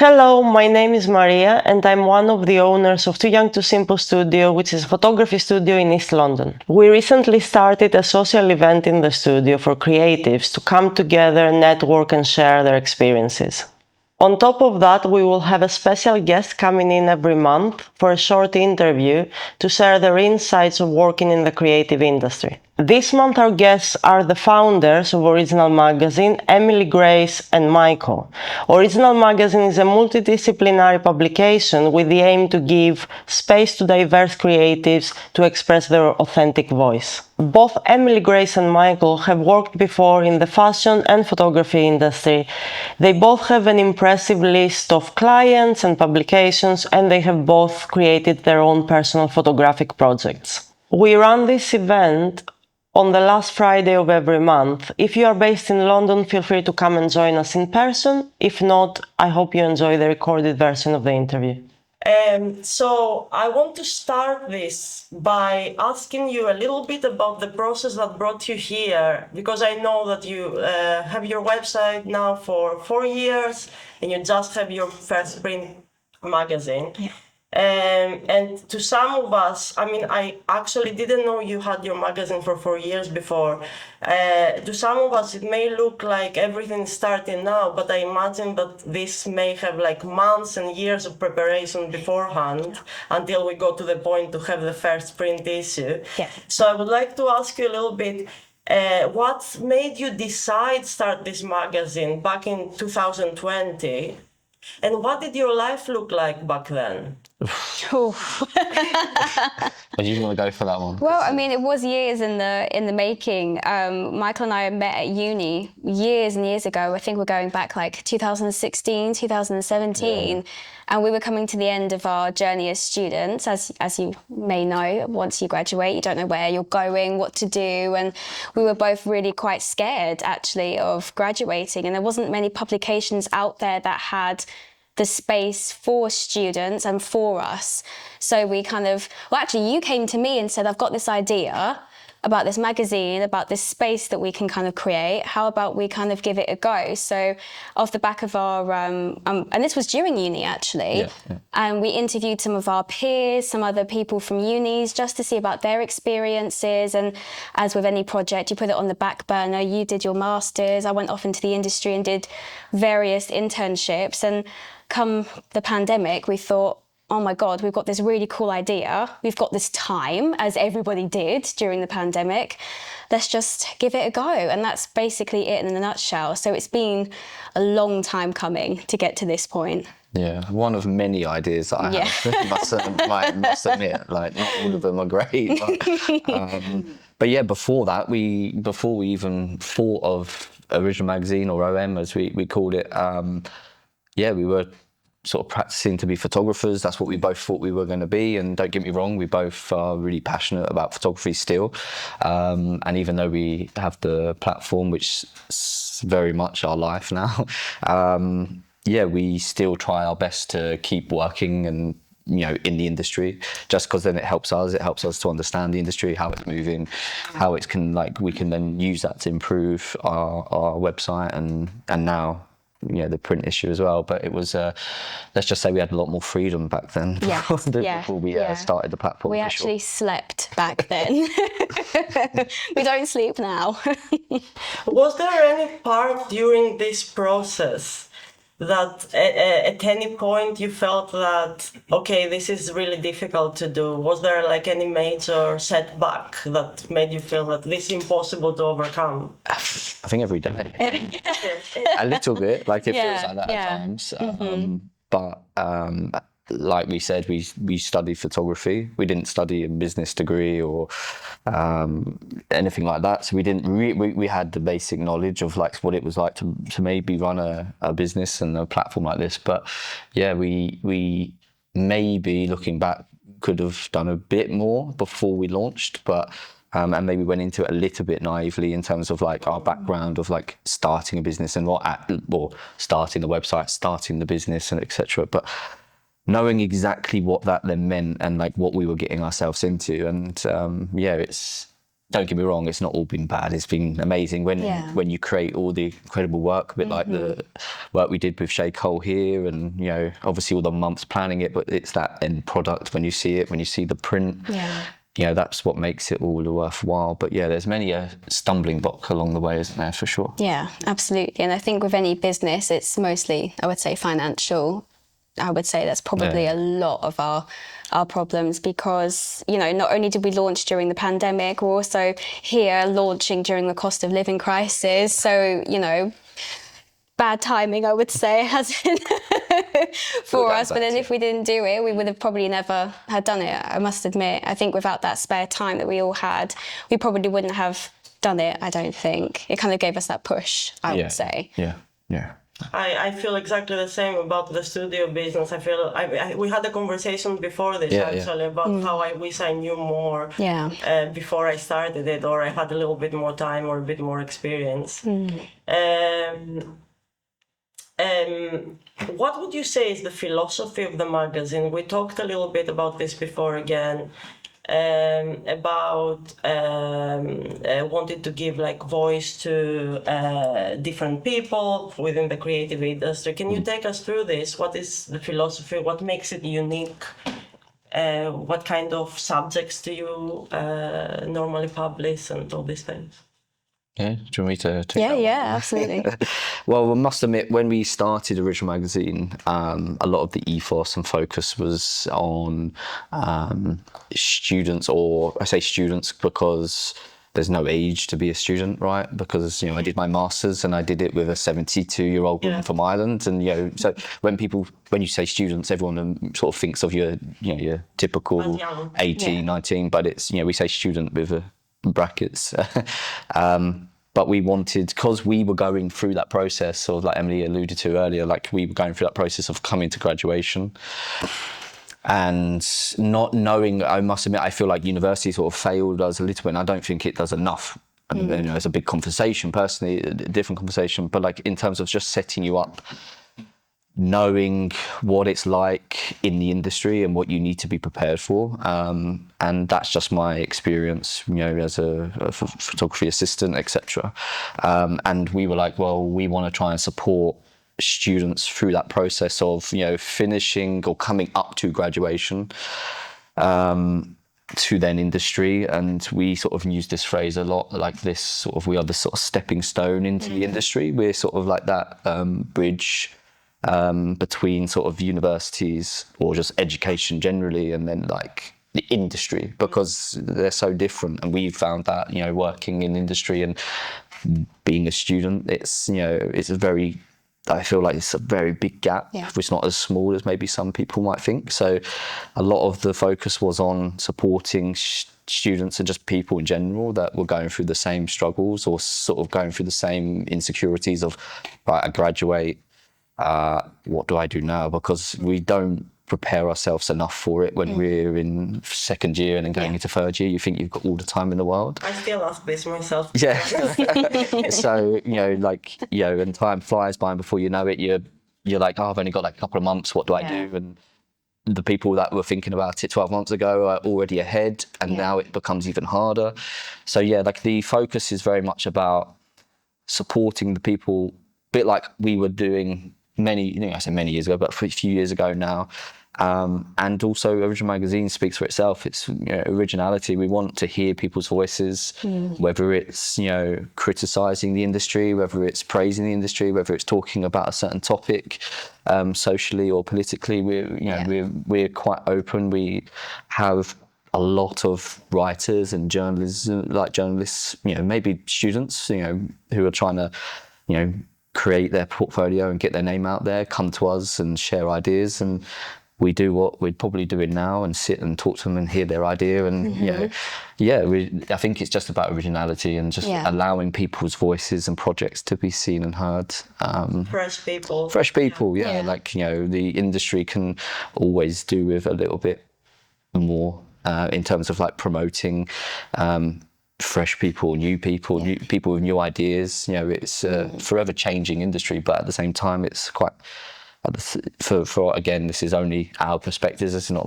Hello, my name is Maria and I'm one of the owners of Too Young Too Simple Studio, which is a photography studio in East London. We recently started a social event in the studio for creatives to come together, network and share their experiences. On top of that, we will have a special guest coming in every month for a short interview to share their insights of working in the creative industry. This month our guests are the founders of Original Magazine, Emily, Grace and Michael. Original Magazine is a multidisciplinary publication with the aim to give space to diverse creatives to express their authentic voice. Both Emily, Grace and Michael have worked before in the fashion and photography industry. They both have an impressive list of clients and publications, and they have both created their own personal photographic projects. We run this event on the last Friday of every month. If you are based in London, feel free to come and join us in person. If not, I hope you enjoy the recorded version of the interview. So I want to start this by asking you a little bit about the process that brought you here, because I know that you have your website now for 4 years and you just have your first print magazine. Yeah. And to some of us, I mean, I actually didn't know you had your magazine for 4 years before. To some of us, it may look like everything's starting now, but I imagine that this may have like months and years of preparation beforehand until we go to the point to have the first print issue. Yeah. So I would like to ask you a little bit, what made you decide start this magazine back in 2020? And what did your life look like back then? But you want to go for that one? Well, I mean, it was years in the making. Michael and I met at uni years and years ago. I think we're going back like 2016, 2017. Yeah. And we were coming to the end of our journey as students. As you may know, once you graduate, you don't know where you're going, what to do. And we were both really quite scared, actually, of graduating. And there wasn't many publications out there that had the space for students and for us. So we kind of, well, actually, you came to me and said, I've got this idea about this magazine, about this space that we can kind of create. How about we kind of give it a go? So off the back of our, and this was during uni, actually, and we interviewed some of our peers, some other people from unis, just to see about their experiences. And as with any project, you put it on the back burner. You did your masters. I went off into the industry and did various internships. And come the pandemic, we thought, oh my God, we've got this really cool idea. We've got this time, as everybody did during the pandemic. Let's just give it a go. And that's basically it in a nutshell. So it's been a long time coming to get to this point. Yeah, one of many ideas that I have. must admit, like not all of them are great. But yeah, before we even thought of Original Magazine or OM as we called it, we were sort of practicing to be photographers. That's what we both thought we were going to be. And don't get me wrong, we both are really passionate about photography still. And even though we have the platform, which is very much our life now, we still try our best to keep working and, you know, in the industry, just because then it helps us to understand the industry, how it's moving, how it can, like, we can then use that to improve our website and now, you know, the print issue as well. But it was, let's just say we had a lot more freedom back then before we started the platform. We actually slept back then. We don't sleep now. Was there any part during this process that at any point you felt that, okay, this is really difficult to do? Was there like any major setback that made you feel that this is impossible to overcome? I think every day. A little bit, like it feels like that at times. But like we said, we studied photography. We didn't study a business degree or anything like that. So we didn't we had the basic knowledge of like what it was like to maybe run a business and a platform like this. But yeah, we maybe looking back could have done a bit more before we launched, but and maybe went into it a little bit naively in terms of like our background of like starting a business and starting the website, starting the business and etc. But knowing exactly what that then meant and like what we were getting ourselves into, and don't get me wrong, it's not all been bad. It's been amazing when you create all the incredible work, a bit like the work we did with Shay Cole here, and obviously all the months planning it, but it's that end product when you see it, when you see the print. That's what makes it all worthwhile. But there's many a stumbling block along the way, isn't there, for sure? Yeah, absolutely. And I think with any business, it's mostly, I would say, financial. I would say that's probably a lot of our problems, because not only did we launch during the pandemic, we're also here launching during the cost of living crisis. So bad timing, I would say, has been for us. But then if we didn't do it, we would have probably never had done it. I must admit, I think without that spare time that we all had, we probably wouldn't have done it. I don't think it kind of gave us that push, I would say. I feel exactly the same about the studio business. I feel we had a conversation before this actually about how I wish I knew more before I started it, or I had a little bit more time or a bit more experience. What would you say is the philosophy of the magazine? We talked a little bit about this before again. About wanting to give voice to different people within the creative industry. Can you take us through this? What is the philosophy? What makes it unique? What kind of subjects do you normally publish and all these things? Yeah, do you want me to take that one? Absolutely. Well, I must admit, when we started Original Magazine, a lot of the ethos and focus was on students, or I say students because there's no age to be a student, right? Because I did my masters and I did it with a 72-year-old woman from Ireland, and so when you say students, everyone sort of thinks of your typical 18, 19, but it's we say student with a brackets. But we wanted, because we were going through that process of, like Emily alluded to earlier, we were going through that process of coming to graduation and not knowing, I must admit, I feel like university sort of failed us a little bit, and I don't think it does enough. And it's a big conversation, personally, a different conversation, but in terms of just setting you up, knowing what it's like in the industry and what you need to be prepared for. And that's just my experience, as a photography assistant, etc. And we were like, well, we want to try and support students through that process of, finishing or coming up to graduation, to then industry. And we sort of use this phrase a lot, like this sort of, we are the sort of stepping stone into the industry. We're sort of like that bridge between sort of universities or just education generally, and then the industry, because they're so different. And we found that, working in industry and being a student, it's, it's a very, I feel like it's a very big gap. It's not as small as maybe some people might think. So a lot of the focus was on supporting students and just people in general that were going through the same struggles, or sort of going through the same insecurities of, right, I graduate, what do I do now? Because we don't prepare ourselves enough for it when we're in second year and then going into third year. You think you've got all the time in the world. I still ask this myself. So and time flies by, and before you know it, you're like, oh, I've only got a couple of months, what do I do? And the people that were thinking about it 12 months ago are already ahead, and now it becomes even harder. So the focus is very much about supporting the people, a bit like we were doing I say many years ago, but a few years ago now. And also Original Magazine speaks for itself. It's originality. We want to hear people's voices, whether it's criticizing the industry, whether it's praising the industry, whether it's talking about a certain topic, socially or politically. We're quite open. We have a lot of writers and journalists, maybe students, who are trying to, create their portfolio and get their name out there, come to us and share ideas. And we do what we're probably doing now, and sit and talk to them and hear their idea. And I think it's just about originality and just allowing people's voices and projects to be seen and heard. Fresh people. The industry can always do with a little bit more in terms of promoting fresh people, new people with new ideas. It's a forever changing industry, but at the same time, it's quite. For again, this is only our perspectives. It's not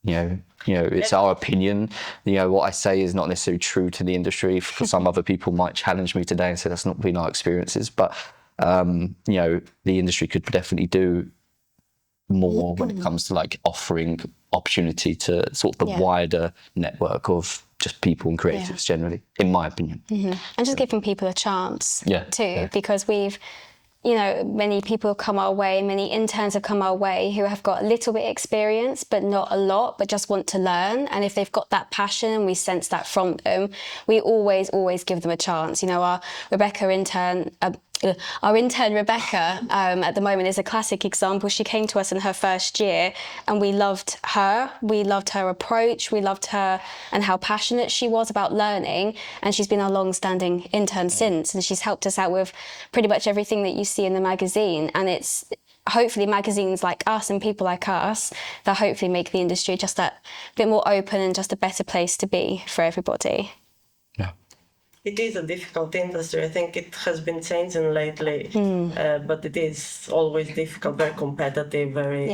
It's our opinion. What I say is not necessarily true to the industry. For some other people might challenge me today and say that's not been our experiences. But the industry could definitely do more when it comes to like offering opportunity to sort of the wider network of just people and creatives generally, in my opinion. And just giving people a chance too, because we've, many people have come our way, many interns have come our way who have got a little bit of experience, but not a lot, but just want to learn. And if they've got that passion and we sense that from them, we always give them a chance. Our intern Rebecca at the moment is a classic example. She came to us in her first year and we loved her. We loved her approach. We loved her and how passionate she was about learning. And she's been our long-standing intern since. And she's helped us out with pretty much everything that you see in the magazine. And it's hopefully magazines like us and people like us that hopefully make the industry just that bit more open and just a better place to be for everybody. It is a difficult industry. I think it has been changing lately, but it is always difficult, very competitive, very...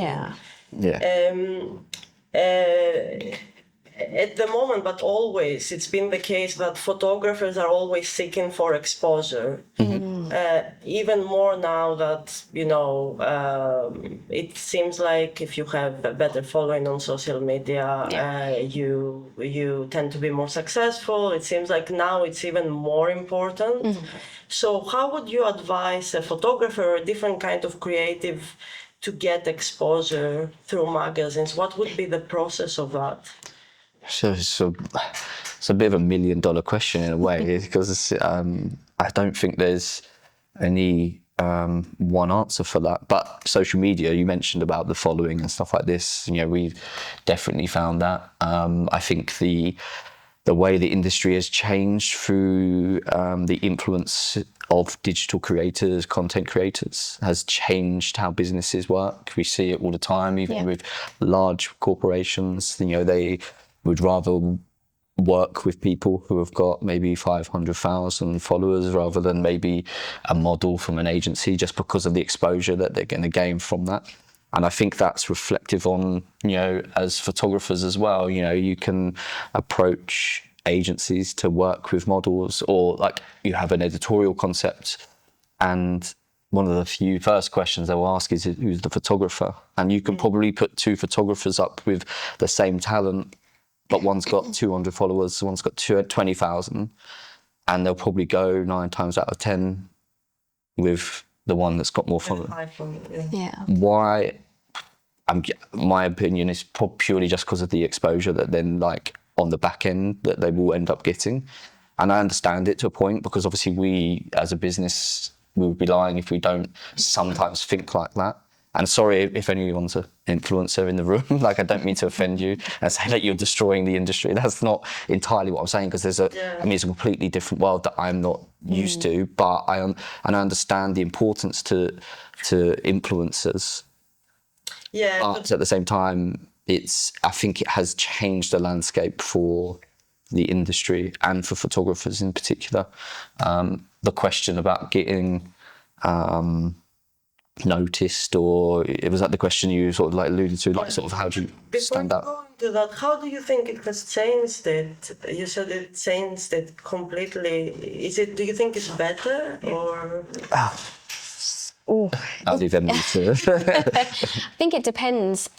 At the moment, but always, it's been the case that photographers are always seeking for exposure. Even more now that, it seems like if you have a better following on social media, you tend to be more successful. It seems like now it's even more important. So how would you advise a photographer or a different kind of creative to get exposure through magazines? What would be the process of that? So it's a bit of $1 million question in a way, because I don't think there's any one answer for that. But social media, you mentioned about the following and stuff like this. We've definitely found that. I think the way the industry has changed through the influence of digital creators, content creators, has changed how businesses work. We see it all the time, even with large corporations. They would rather work with people who have got maybe 500,000 followers rather than maybe a model from an agency, just because of the exposure that they're going to gain from that. And I think that's reflective on, as photographers as well. You can approach agencies to work with models, or like you have an editorial concept, and one of the few first questions they will ask is, who's the photographer? And you can probably put two photographers up with the same talent, but one's got 200 followers, one's got 20,000, and they'll probably go 9 times out of 10 with the one that's got more followers. Why? My opinion is purely just because of the exposure that then, like, on the back end that they will end up getting. And I understand it to a point, because obviously we, as a business, we would be lying if we don't sometimes think like that. And sorry if anyone's an influencer in the room, like, I don't mean to offend you and say that you're destroying the industry. That's not entirely what I'm saying, because there's it's a completely different world that I'm not used to, but I understand the importance to influencers. But at the same time, I think it has changed the landscape for the industry and for photographers in particular. The question about getting noticed, or was that the question you sort of like alluded to, like sort of how do you stand out? Before going to that, how do you think it has changed it? You said it changed it completely. Do you think it's better, or? I'll leave them to. I think it depends.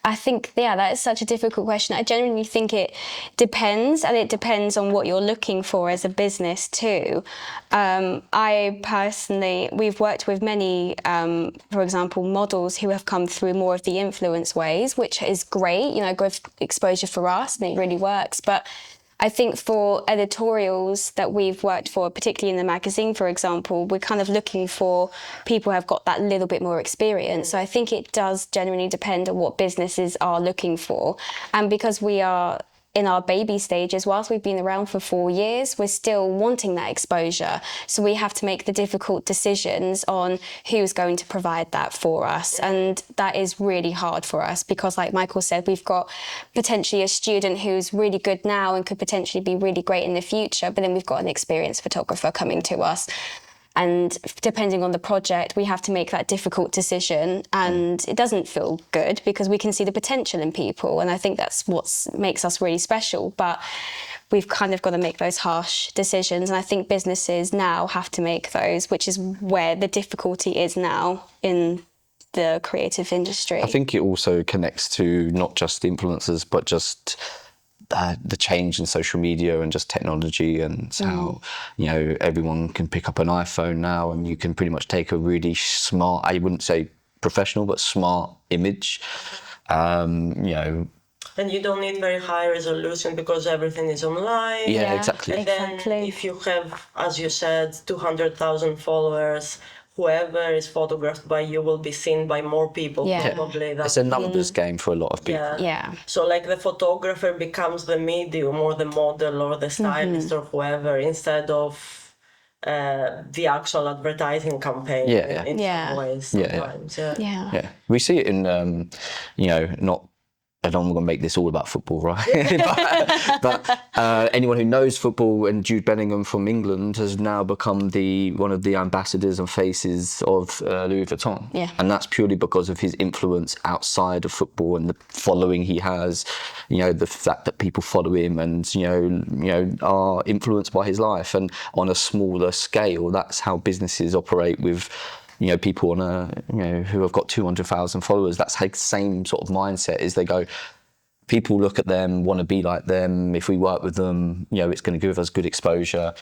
I think, that is such a difficult question. I genuinely think it depends, and it depends on what you're looking for as a business too. I personally, we've worked with many, for example, models who have come through more of the influence ways, which is great, good exposure for us, and it really works. But I think for editorials that we've worked for, particularly in the magazine, for example, we're kind of looking for people who have got that little bit more experience. So I think it does genuinely depend on what businesses are looking for. And because we are in our baby stages, whilst we've been around for 4 years, we're still wanting that exposure. So we have to make the difficult decisions on who's going to provide that for us. And that is really hard for us because, like Michael said, we've got potentially a student who's really good now and could potentially be really great in the future, but then we've got an experienced photographer coming to us. And depending on the project, we have to make that difficult decision. And it doesn't feel good because we can see the potential in people. And I think that's what makes us really special. But we've kind of got to make those harsh decisions. And I think businesses now have to make those, which is where the difficulty is now in the creative industry. I think it also connects to not just influencers, but just the change in social media and just technology and how, you know, everyone can pick up an iPhone now and you can pretty much take a really smart, I wouldn't say professional, but smart image, you know. And you don't need very high resolution because everything is online. Yeah, exactly. And then if you have, as you said, 200,000 followers, whoever is photographed by you will be seen by more people, probably. It's a numbers game for a lot of people. Yeah. So like the photographer becomes the medium or the model or the stylist or whoever instead of the actual advertising campaign in some ways sometimes. Yeah. We see it in, you know, I don't want to make this all about football, right? but anyone who knows football, and Jude Bellingham from England has now become one of the ambassadors and faces of Louis Vuitton. Yeah. And that's purely because of his influence outside of football and the following he has, you know, the fact that people follow him and, you know, are influenced by his life. And on a smaller scale, that's how businesses operate with, you know, people who have got 200,000 followers. That's the same sort of mindset. Is they go, people look at them, want to be like them. If we work with them, you know, it's going to give us good exposure.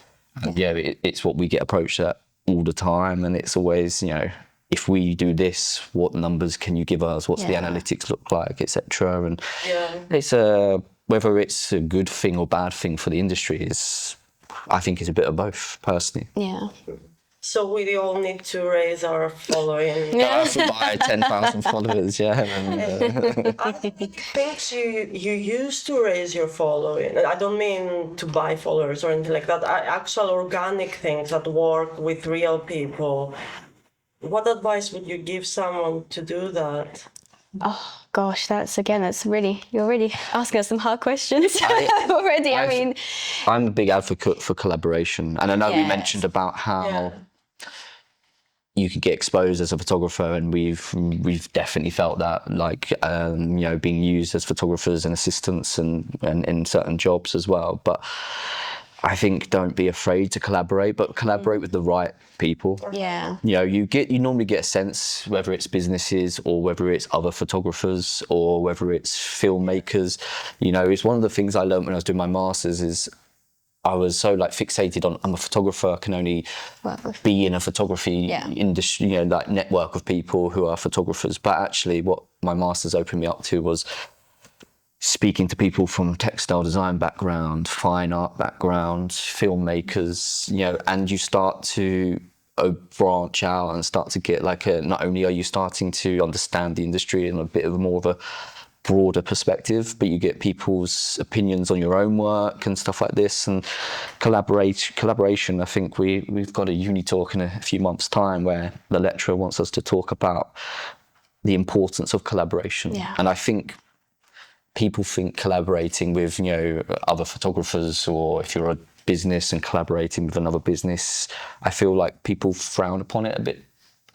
And it's what we get approached at all the time. And it's always, you know, if we do this, what numbers can you give us? What's the analytics look like, etc. And it's whether it's a good thing or bad thing for the industry I think it's a bit of both, personally. Yeah. So we all need to raise our following. By 10,000 followers, I think you used to raise your following. I don't mean to buy followers or anything like that. Actual organic things that work with real people. What advice would you give someone to do that? Oh gosh, you're really asking us some hard questions already. I mean, I'm a big advocate for collaboration, and I know we mentioned about how you could get exposed as a photographer, and we've definitely felt that, like, you know, being used as photographers and assistants and in certain jobs as well. But I think don't be afraid to collaborate, but collaborate with the right people. Yeah. You know, you normally get a sense whether it's businesses or whether it's other photographers or whether it's filmmakers. You know, it's one of the things I learned when I was doing my masters is I was so like fixated on I'm a photographer, I can only be in a photography industry, you know, that network of people who are photographers. But actually what my masters opened me up to was speaking to people from textile design background, fine art background, filmmakers, you know, and you start to branch out and start to get like not only are you starting to understand the industry in a bit of more of a broader perspective, but you get people's opinions on your own work and stuff like this. And collaboration, I think we've got a uni talk in a few months' time where the lecturer wants us to talk about the importance of collaboration. And I think people think collaborating with, you know, other photographers, or if you're a business and collaborating with another business, I feel like people frown upon it a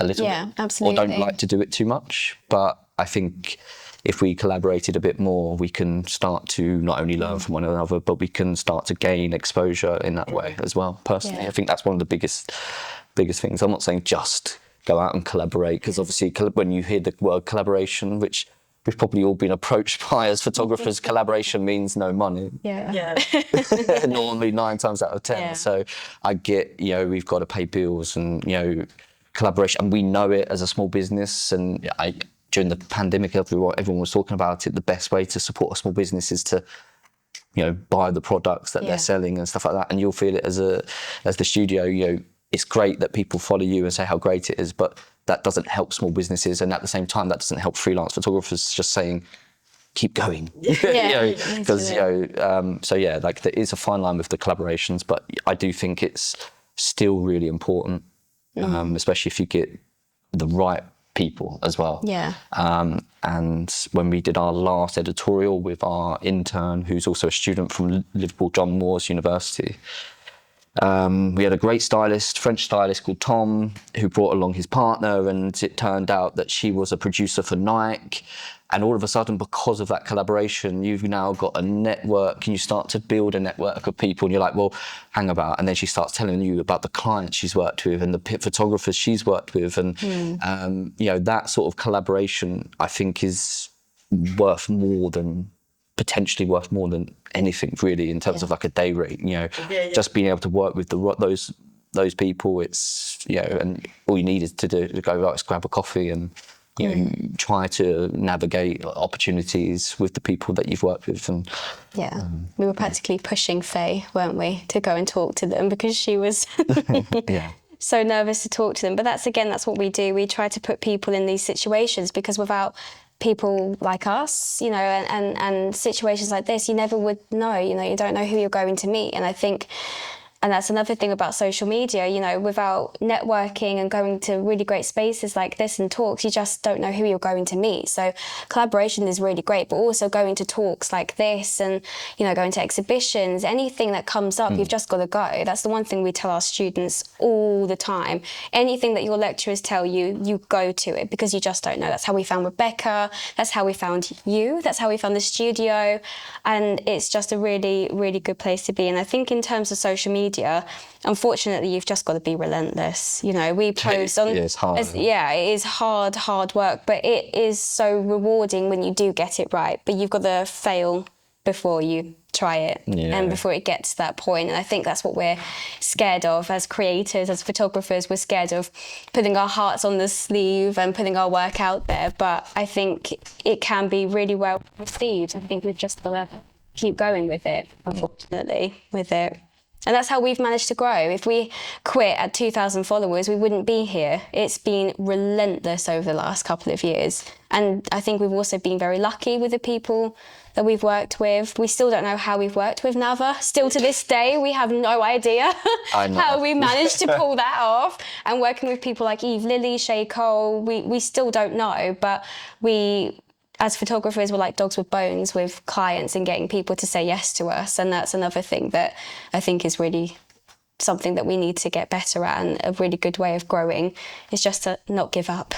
little bit, absolutely, or don't like to do it too much. But I think if we collaborated a bit more, we can start to not only learn from one another, but we can start to gain exposure in that way as well. Personally, I think that's one of the biggest things. I'm not saying just go out and collaborate, because obviously when you hear the word collaboration, which we've probably all been approached by as photographers, collaboration means no money. Normally 9 times out of 10. So I get, you know, we've got to pay bills and, you know, collaboration, and we know it as a small business. And during the pandemic, everyone was talking about it. The best way to support a small business is to, you know, buy the products that they're selling and stuff like that. And you'll feel it as the studio. You know, it's great that people follow you and say how great it is, but that doesn't help small businesses, and at the same time, that doesn't help freelance photographers. Just saying, keep going, because so yeah, like there is a fine line with the collaborations, but I do think it's still really important, especially if you get the right people as well. And when we did our last editorial with our intern, who's also a student from Liverpool John Moores University, We had a great stylist, French stylist called Tom, who brought along his partner, and it turned out that she was a producer for Nike. And all of a sudden, because of that collaboration, you've now got a network, and you start to build a network of people, and you're like, well, hang about. And then she starts telling you about the clients she's worked with and the photographers she's worked with. And, you know, that sort of collaboration, I think, is potentially worth more than anything really in terms of like a day rate, you know. Just being able to work with those people, it's, you know, and all you need is to go, right, let's grab a coffee and, you know, try to navigate opportunities with the people that you've worked with. And we were practically pushing Faye, weren't we, to go and talk to them, because she was so nervous to talk to them. But that's what we do. We try to put people in these situations, because without people like us, you know, and situations like this, you never would know, you know, you don't know who you're going to meet. And I think, and that's another thing about social media, you know, without networking and going to really great spaces like this and talks, you just don't know who you're going to meet. So collaboration is really great, but also going to talks like this and, you know, going to exhibitions, anything that comes up, you've just got to go. That's the one thing we tell our students all the time. Anything that your lecturers tell you, you go to it, because you just don't know. That's how we found Rebecca. That's how we found you. That's how we found the studio. And it's just a really, really good place to be. And I think in terms of social media, unfortunately, you've just got to be relentless. You know, we post on. It's hard. It is hard work, but it is so rewarding when you do get it right. But you've got to fail before you try it, and before it gets to that point. And I think that's what we're scared of as creators, as photographers. We're scared of putting our hearts on the sleeve and putting our work out there. But I think it can be really well received. I think we've just got to keep going with it, unfortunately, with it. And that's how we've managed to grow. If we quit at 2,000 followers, we wouldn't be here. It's been relentless over the last couple of years. And I think we've also been very lucky with the people that we've worked with. We still don't know how we've worked with Nava. Still to this day, we have no idea how we managed to pull that off. And working with people like Eve Lilly, Shay Cole, we still don't know. But we, as photographers, we're like dogs with bones with clients and getting people to say yes to us. And that's another thing that I think is really something that we need to get better at, and a really good way of growing is just to not give up.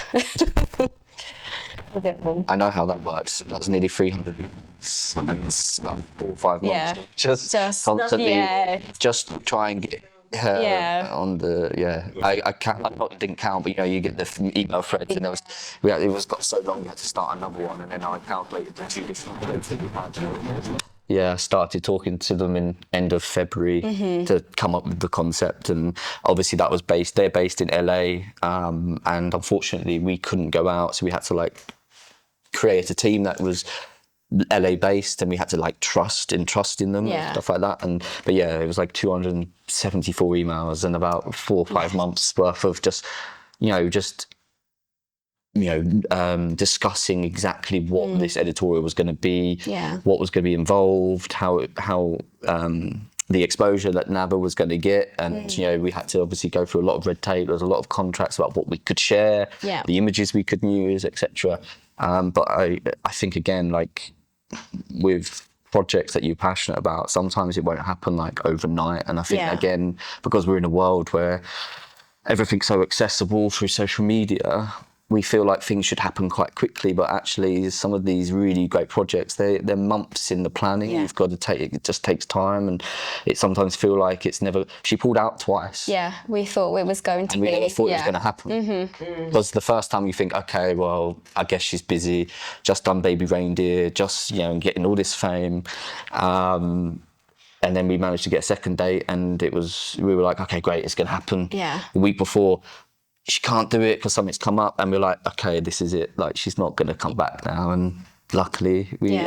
I know how that works. That's nearly 300 and it's about 4 or 5 months. Just constantly, just try and get her on the I didn't count, but you know, you get the email threads, and it was got so long we had to start another one, and then I calculated the 2 different threads that we had. I started talking to them in end of February to come up with the concept, and obviously they're based in LA, and unfortunately we couldn't go out, so we had to like create a team that was LA based, and we had to like trust in them and stuff like that. But it was like 274 emails and about 4 or 5 months worth of discussing exactly what this editorial was going to be, what was going to be involved, how the exposure that Nava was going to get, and we had to obviously go through a lot of red tape. There was a lot of contracts about what we could share, the images we could use, etc. But I think, again, like with projects that you're passionate about, sometimes it won't happen like overnight. And I think, again, because we're in a world where everything's so accessible through social media, we feel like things should happen quite quickly, but actually some of these really great projects, they're months in the planning. You've got to it just takes time, and it sometimes feel like it's never. She pulled out twice. We thought it was going to be. We thought it was going to happen. Because the first time you think, okay, well, I guess she's busy, just done Baby Reindeer, just getting all this fame, and then we managed to get a second date, and we were like, okay, great, it's going to happen. The week before, she can't do it because something's come up, and we're like, okay, this is it. Like, she's not going to come back now. And luckily, we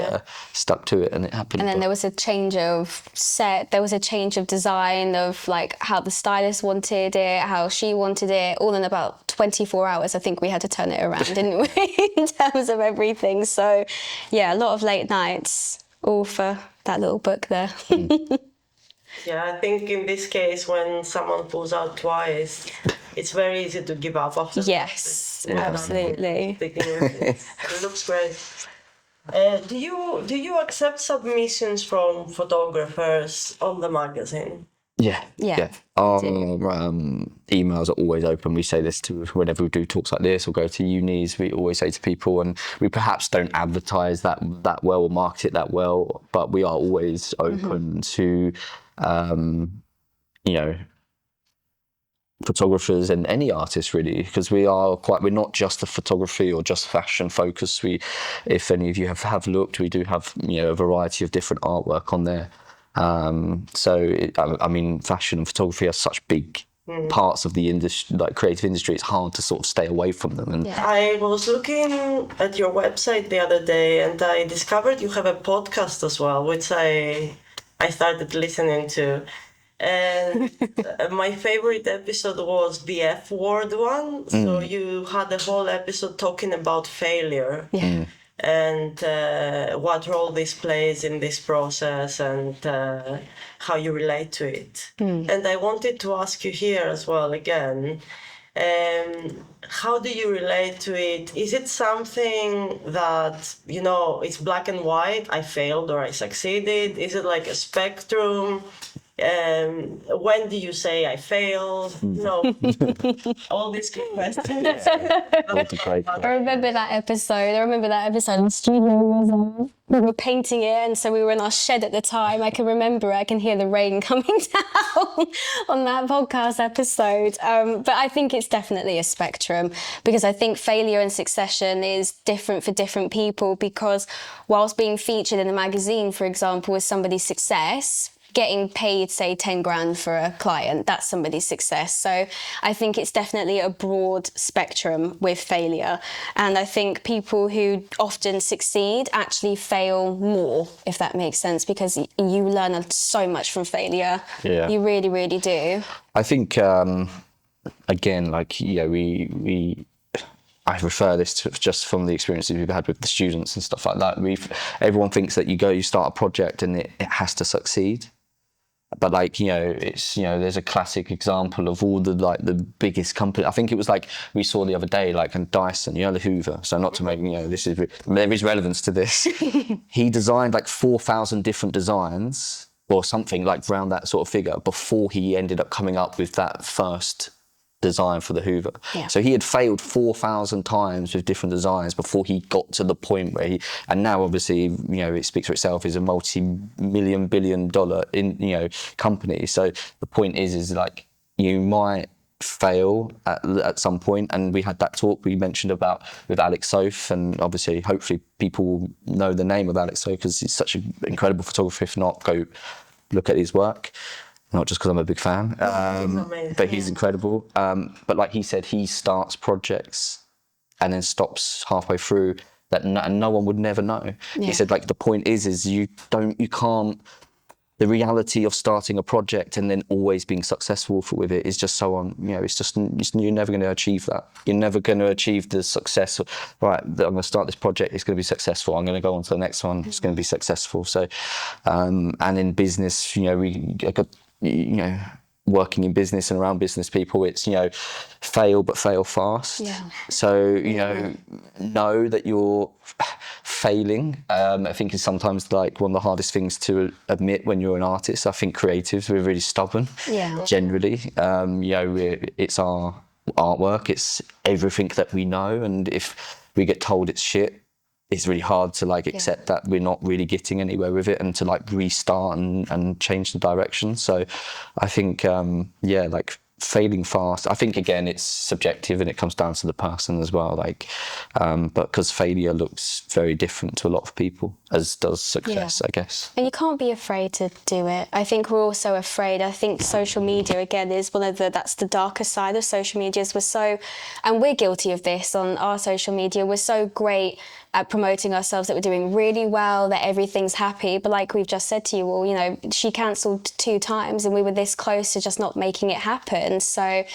stuck to it, and it happened. And then there was a change of set. There was a change of design of like how the stylist wanted it, how she wanted it. All in about 24 hours, I think we had to turn it around, didn't we? In terms of everything. So, a lot of late nights, all for that little book there. I think in this case, when someone pulls out twice, it's very easy to give up after. Yes, absolutely. It looks great. Do you accept submissions from photographers on the magazine? Yeah. Our emails are always open. We say this to whenever we do talks like this or go to unis. We always say to people, and we perhaps don't advertise that well or market it that well, but we are always open to, photographers and any artists really, because we're not just a photography or just fashion focused. If any of you have looked, we do have a variety of different artwork on there. Fashion and photography are such big parts of the industry, like creative industry. It's hard to sort of stay away from them. And I was looking at your website the other day, and I discovered you have a podcast as well, which I started listening to. And my favorite episode was the F word one. So you had a whole episode talking about failure. Yeah. And what role this plays in this process, and how you relate to it. And I wanted to ask you here as well again, how do you relate to it? Is it something that, it's black and white, I failed or I succeeded? Is it like a spectrum? When do you say I failed? All these good questions. I remember that episode. The studio was on. We were painting it, and so we were in our shed at the time. I can remember it. I can hear the rain coming down on that podcast episode. But I think it's definitely a spectrum, because I think failure and succession is different for different people, because whilst being featured in a magazine, for example, as somebody's success, getting paid, say, 10 grand for a client, that's somebody's success. So I think it's definitely a broad spectrum with failure. And I think people who often succeed actually fail more, if that makes sense, because you learn so much from failure. Yeah. You really, really do. I think, again, I refer this to just from the experiences we've had with the students and stuff like that. Everyone thinks that you start a project and it has to succeed. But there's a classic example of all the biggest company. I think it was we saw the other day, and Dyson, the Hoover. So not to make, there is relevance to this. He designed 4,000 different designs or something around that sort of figure before he ended up coming up with that first design for the Hoover. Yeah. So he had failed 4,000 times with different designs before he got to the point where and now obviously, it speaks for itself, is a multi-million billion-dollar company. So the point is you might fail at some point, and we had that talk we mentioned about with Alex Soth, and obviously hopefully people know the name of Alex Soth because he's such an incredible photographer. If not, go look at his work. Not just because I'm a big fan, but he's incredible. But he said, he starts projects and then stops halfway through and no one would never know. Yeah. He said, the point is you can't, the reality of starting a project and then always being successful with it is just so you're never going to achieve that. You're never going to achieve the success. Right, I'm going to start this project, it's going to be successful. I'm going to go on to the next one, it's going to be successful. So, and in business, working in business and around business people, it's fail but fail fast. Yeah. So know that you're failing. I think is sometimes one of the hardest things to admit when you're an artist. I think creatives, we're really stubborn. Yeah. Generally, it's our artwork, it's everything that we know, and if we get told it's shit, it's really hard to accept that we're not really getting anywhere with it and to restart and change the direction. So I think, failing fast, I think again, it's subjective and it comes down to the person as well. But because failure looks very different to a lot of people, as does success, I guess. And you can't be afraid to do it. I think we're also afraid. I think social media, again, is that's the darker side of social media. And we're guilty of this on our social media. We're so great at promoting ourselves that we're doing really well, that everything's happy. But like we've just said to you all, she cancelled 2 times and we were this close to just not making it happen. So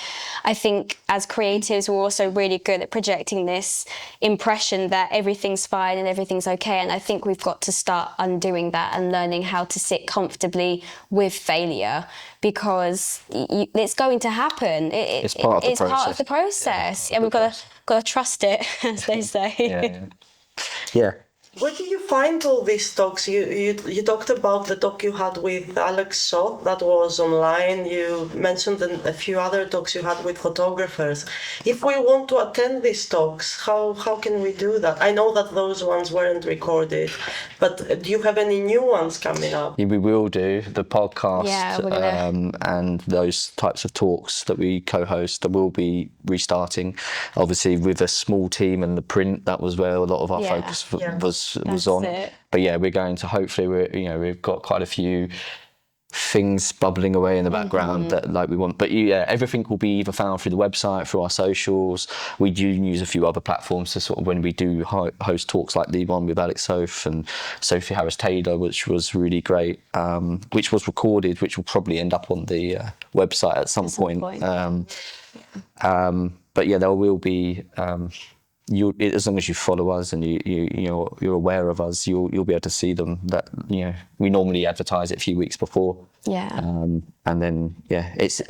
I think as creatives, we're also really good at projecting this impression that everything's fine and everything's okay. And I think we've got to start undoing that and learning how to sit comfortably with failure, because it's going to happen. It's part of the process. And we've got to trust it, as they say. Yeah. Where did you find all these talks? You talked about the talk you had with Alex Soth that was online. You mentioned a few other talks you had with photographers. If we want to attend these talks, how can we do that? I know that those ones weren't recorded, but do you have any new ones coming up? Yeah, we will do the podcast, Yeah, we're gonna- and those types of talks that we co-host that will be restarting. Obviously, with a small team and the print, that was where a lot of our Yeah. focus Yeah. was That's on. it. But yeah, we're going to hopefully we've got quite a few things bubbling away in the background that like we want. But yeah, everything will be either found through the website, through our socials. We do use a few other platforms to sort of when we do host talks like the one with Alex Soth and Sophie Harris Taylor, which was really great, which was recorded, which will probably end up on the website at some point. But yeah, there will be. As long as you follow us and you're aware of us, you'll be able to see them. That we normally advertise it a few weeks before. Yeah. And then it's.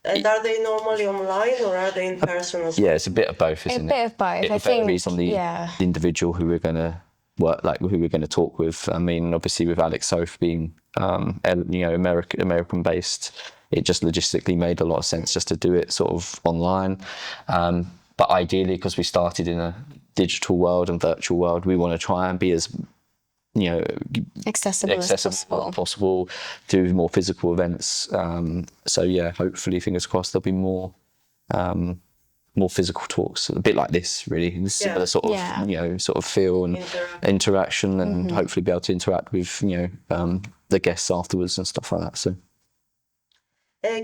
And are they normally online or are they in person as well? Yeah, it's a bit of both, isn't it? A bit of both. It I think. varies on the individual who we're going to work, like who we're going to talk with. I mean, obviously with Alex Soth being, American based, it just logistically made a lot of sense just to do it sort of online. But ideally, because we started in a digital world and virtual world, we want to try and be as accessible as possible, do more physical events. So yeah, hopefully, fingers crossed, there'll be more physical talks, a bit like this, really, similar sort of sort of feel and interaction, and hopefully be able to interact with the guests afterwards and stuff like that. So.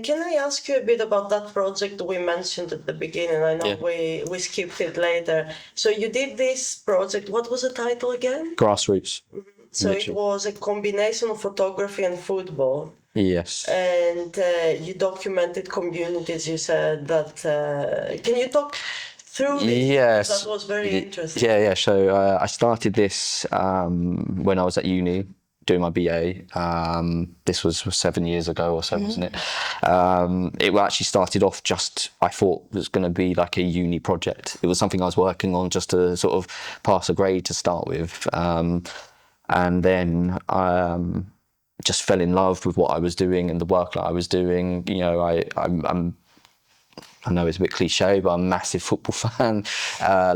Can I ask you a bit about that project we mentioned at the beginning? I know we skipped it later. So you did this project. What was the title again? Grassroots. So it was a combination of photography and football. Yes. And you documented communities. You said that. Can you talk through this? Yes. That was very interesting. Yeah. So I started this when I was at uni, doing my BA. This was 7 years ago or so, wasn't it? It actually started off I thought it was going to be like a uni project. It was something I was working on just to sort of pass a grade to start with. And then I just fell in love with what I was doing and the work that I was doing. I know it's a bit cliche, but I'm a massive football fan.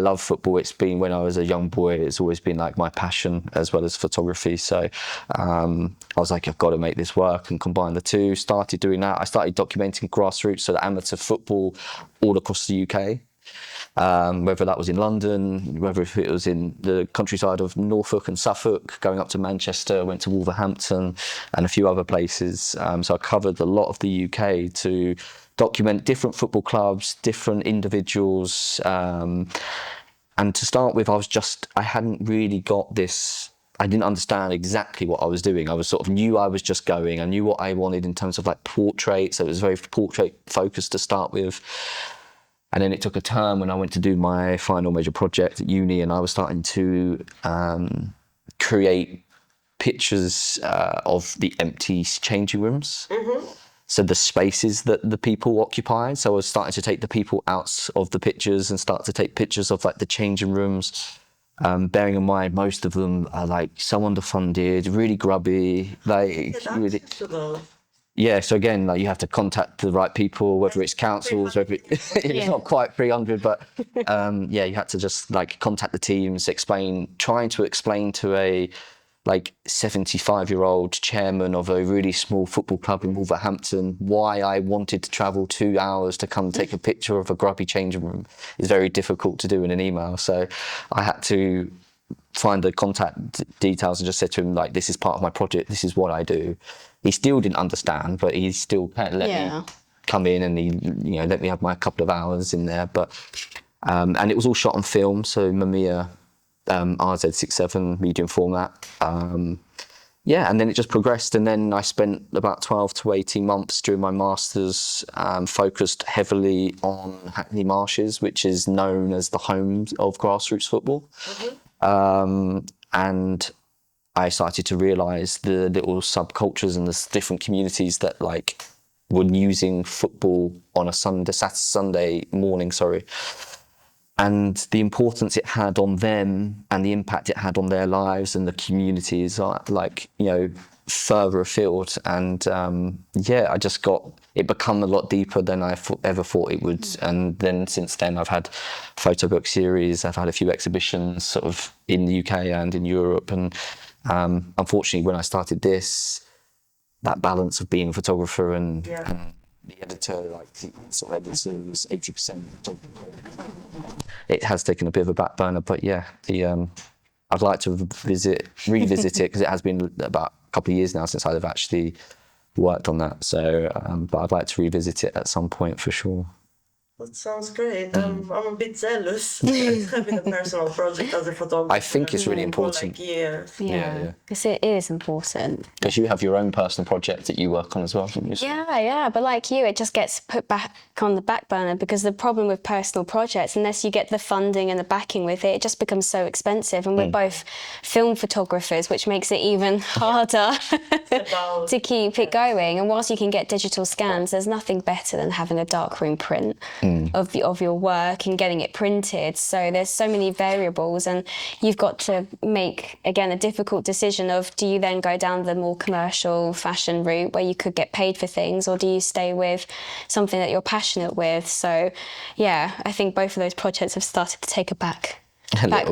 Love football. It's been when I was a young boy. It's always been like my passion as well as photography. So I was like, I've got to make this work and combine the two. Started doing that. I started documenting grassroots, so the amateur football all across the UK. Whether that was in London, whether it was in the countryside of Norfolk and Suffolk, going up to Manchester, went to Wolverhampton and a few other places. So I covered a lot of the UK to document different football clubs, different individuals. And to start with, I hadn't really got this. I didn't understand exactly what I was doing. I was sort of knew I was just going. I knew what I wanted in terms of like portraits. So it was very portrait focused to start with. And then it took a turn when I went to do my final major project at uni, and I was starting to create pictures of the empty changing rooms. Mm-hmm. So the spaces that the people occupied. So I was starting to take the people out of the pictures and start to take pictures of like the changing rooms. Bearing in mind, most of them are like so underfunded, really grubby, like really. Yeah, so again, like you have to contact the right people, whether it's councils, whether it's not quite 300, but you had to just like contact the teams, trying to explain to a like 75-year-old chairman of a really small football club in Wolverhampton why I wanted to travel 2 hours to come take a picture of a grubby changing room is very difficult to do in an email. So I had to find the contact details and just said to him, like, this is part of my project, this is what I do. He still didn't understand, but he still kind of let me come in and he, let me have my couple of hours in there. But and it was all shot on film, so Mamiya RZ67 medium format. And then it just progressed, and then I spent about 12 to 18 months during my masters focused heavily on Hackney Marshes, which is known as the home of grassroots football. Mm-hmm. And I started to realise the little subcultures and the different communities that like were using football on a Sunday morning, and the importance it had on them and the impact it had on their lives and the communities are like, you know, further afield. And yeah, I just got it become a lot deeper than I ever thought it would. And then since then I've had photo book series, I've had a few exhibitions sort of in the UK and in Europe. And unfortunately when I started this, that balance of being a photographer and the editor, like the sort of editor was 80%. It has taken a bit of a back burner, but yeah, I'd like to revisit it because it has been about a couple of years now since I've actually worked on that. So, but I'd like to revisit it at some point for sure. That sounds great. I'm a bit jealous having a personal project as a photographer. I think it's really for important. like years. Yeah, because it is important. Because you have your own personal project that you work on as well, don't you? Yeah, but like you, it just gets put back on the back burner because the problem with personal projects, unless you get the funding and the backing with it, it just becomes so expensive. And we're both film photographers, which makes it even harder to keep it going. And whilst you can get digital scans, there's nothing better than having a darkroom print of your work and getting it printed. So there's so many variables, and you've got to make, again, a difficult decision of, do you then go down the more commercial fashion route where you could get paid for things, or do you stay with something that you're passionate with? So yeah, I think both of those projects have started to take a back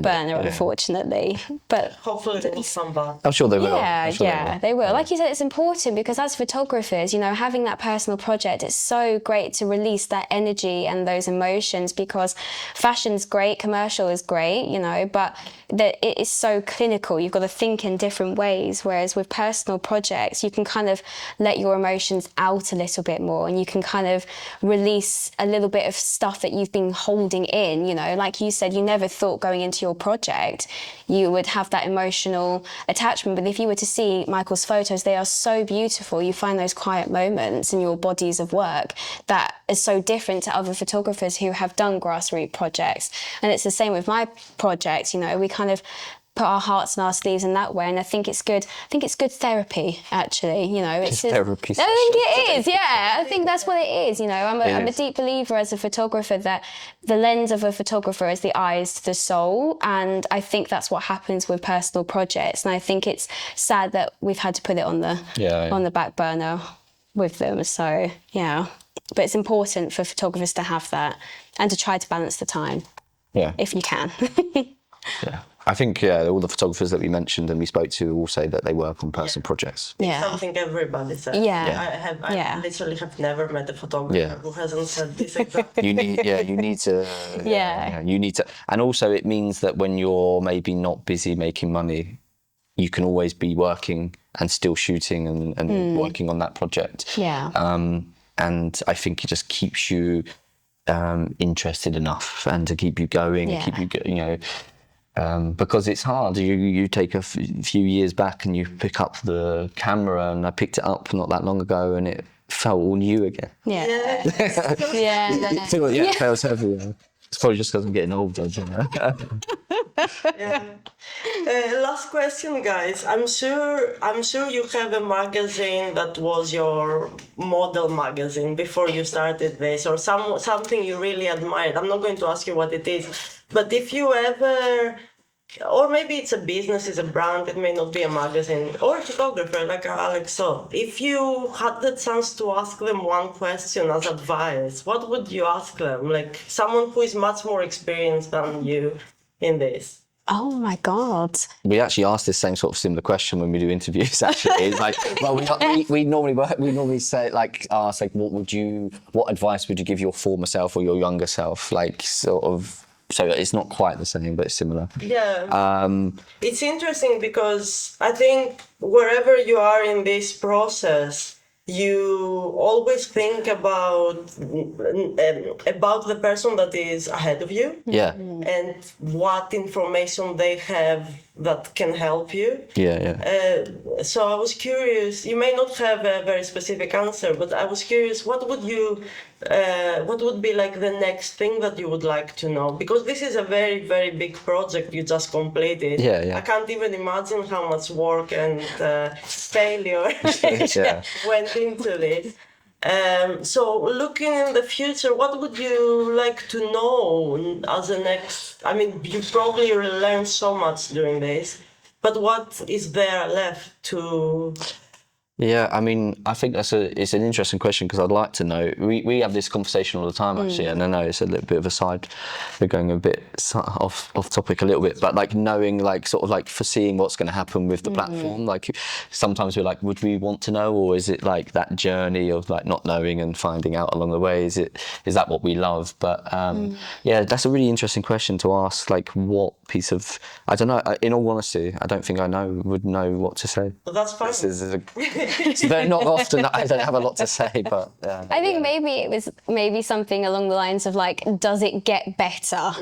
burner, unfortunately. But hopefully they will come back. I'm sure they will. Yeah, they will. Like you said, it's important because as photographers, you know, having that personal project, it's so great to release that energy and those emotions, because fashion's great, commercial is great, you know, but it is so clinical. You've got to think in different ways. Whereas with personal projects, you can kind of let your emotions out a little bit more, and you can kind of release a little bit of stuff that you've been holding in, you know. Like you said, you never thought going into your project you would have that emotional attachment, but if you were to see Michael's photos, they are so beautiful. You find those quiet moments in your bodies of work that is so different to other photographers who have done grassroots projects. And it's the same with my project, you know, we kind of put our hearts in our sleeves in that way, and I think it's good. I think it's good therapy, actually. You know, it's therapy. I think it is. Yeah, I think that's what it is. You know, I'm a deep believer as a photographer that the lens of a photographer is the eyes to the soul, and I think that's what happens with personal projects. And I think it's sad that we've had to put it on the back burner with them. So yeah, but it's important for photographers to have that and to try to balance the time. Yeah, if you can. Yeah. I think all the photographers that we mentioned and we spoke to all say that they work on personal projects. It's something everybody says. I literally have never met a photographer who hasn't said this exactly. You need to. You need to, and also it means that when you're maybe not busy making money, you can always be working and still shooting and working on that project. Yeah. And I think it just keeps you interested enough and to keep you going, and keep you, you know. Because it's hard. You take a few years back and you pick up the camera, and I picked it up not that long ago, and it felt all new again. Yeah. It feels heavy. It's probably just because I'm getting older, you know. Last question, guys. I'm sure you have a magazine that was your model magazine before you started this, or something you really admired. I'm not going to ask you what it is, but if you ever, or maybe it's a business, it's a brand, it may not be a magazine, or a photographer like Alex saw, if you had the chance to ask them one question as advice, what would you ask them? Like someone who is much more experienced than you in this. Oh my God. We actually ask this same sort of similar question when we do interviews, actually. It's like, well, we normally say, like, ask, like, what advice would you give your former self or your younger self? Like, sort of, so it's not quite the same, but it's similar. Yeah. It's interesting because I think wherever you are in this process, you always think about the person that is ahead of you. Yeah. And what information they have that can help you. So I was curious, you may not have a very specific answer, but I was curious, what would be like the next thing that you would like to know? Because this is a very, very big project you just completed. I can't even imagine how much work and failure went into this. So looking in the future, what would you like to know as a next? I mean, you probably learned so much during this, but what is there left to? Yeah, I mean, I think it's an interesting question because I'd like to know. We have this conversation all the time, actually, and I know it's a little bit of a side. We're going a bit off topic a little bit, but like knowing, like sort of like foreseeing what's going to happen with the platform. Like sometimes we're like, would we want to know, or is it like that journey of like not knowing and finding out along the way? Is that what we love? But yeah, that's a really interesting question to ask. Like, what piece of, I don't know. In all honesty, I don't think I would know what to say. Well, that's fine. It's very not often I don't have a lot to say, but I think maybe it was something along the lines of like, does it get better?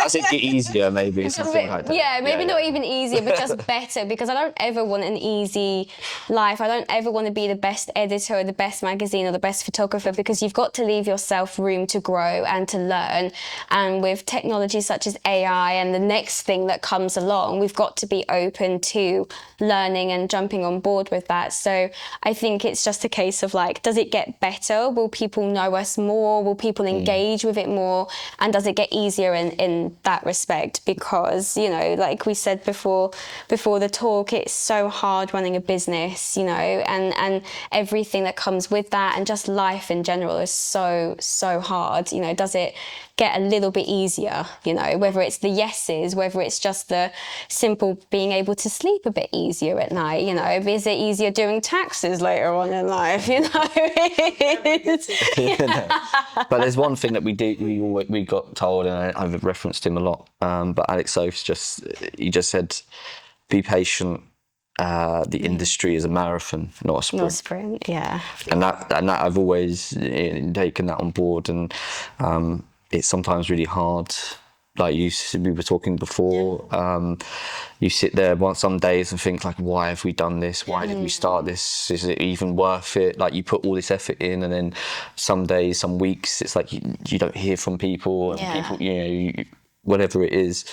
does it get easier? Maybe something like that. Yeah, maybe not even easier, but just better. Because I don't ever want an easy life. I don't ever want to be the best editor or the best magazine or the best photographer, because you've got to leave yourself room to grow and to learn. And with technology such as AI and the next thing that comes along, we've got to be open to learning and jumping on board with that. So I think it's just a case of like, does it get better? Will people know us more? Will people engage with it more? And does it get easier in that respect? Because, you know, like we said before the talk, it's so hard running a business, you know, and everything that comes with that, and just life in general is so hard. You know, does it get a little bit easier, you know, whether it's the yeses, whether it's just the simple being able to sleep a bit easier at night, you know, is it easier doing taxes later on in life, you know? But there's one thing that we got told, and I've referenced him a lot, but Alex Soaps he just said, be patient. The industry is a marathon, not a sprint. Not a sprint, yeah. And that I've always taken that on board, and it's sometimes really hard. Like we were talking before, you sit there some days and think like, why have we done this? Why did we start this? Is it even worth it? Like you put all this effort in, and then some days, some weeks, it's like you don't hear from people, and people, you know, whatever it is.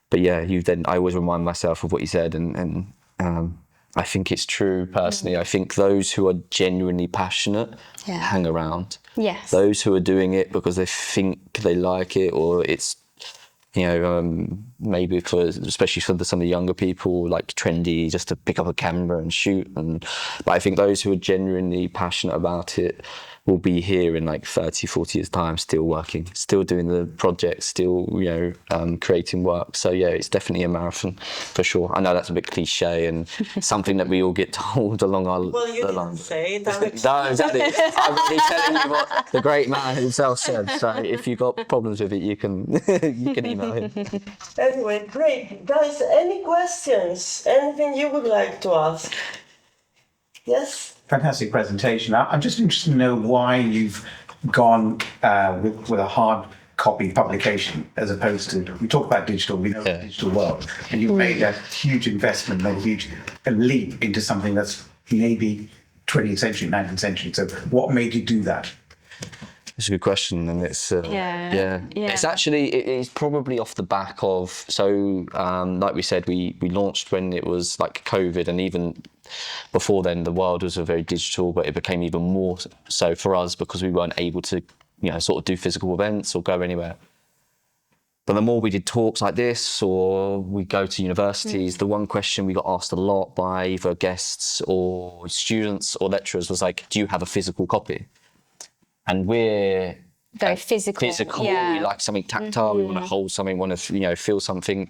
But yeah, I always remind myself of what you said, and I think it's true personally. I think those who are genuinely passionate hang around. Yes. Those who are doing it because they think they like it, or it's, you know, maybe especially for some of the younger people, like trendy, just to pick up a camera and shoot. But I think those who are genuinely passionate about it will be here in like 30, 40 years time, still working, still doing the project, still, you know, creating work. So yeah, it's definitely a marathon for sure. I know that's a bit cliche and something that we all get told along our Well, you the didn't line. say it, Alex. No, exactly. I'm really telling you what the great man himself said. So if you've got problems with it, you can email him. Anyway, great. Guys, any questions? Anything you would like to ask? Yes? Fantastic presentation. I'm just interested to know why you've gone with a hard copy publication as opposed to, we talk about digital, we know the digital world, and you've made a huge investment, a huge leap into something that's maybe 20th century, 19th century. So what made you do that? It's a good question, and it's It's actually it's probably off the back of like we said, we launched when it was like COVID, and even before then the world was a very digital, but it became even more so for us because we weren't able to, you know, sort of do physical events or go anywhere. But the more we did talks like this, or we go to universities, the one question we got asked a lot by either guests or students or lecturers was like, do you have a physical copy? And we're very physical. Yeah. We like something tactile. We want to hold something. Want to, you know, feel something.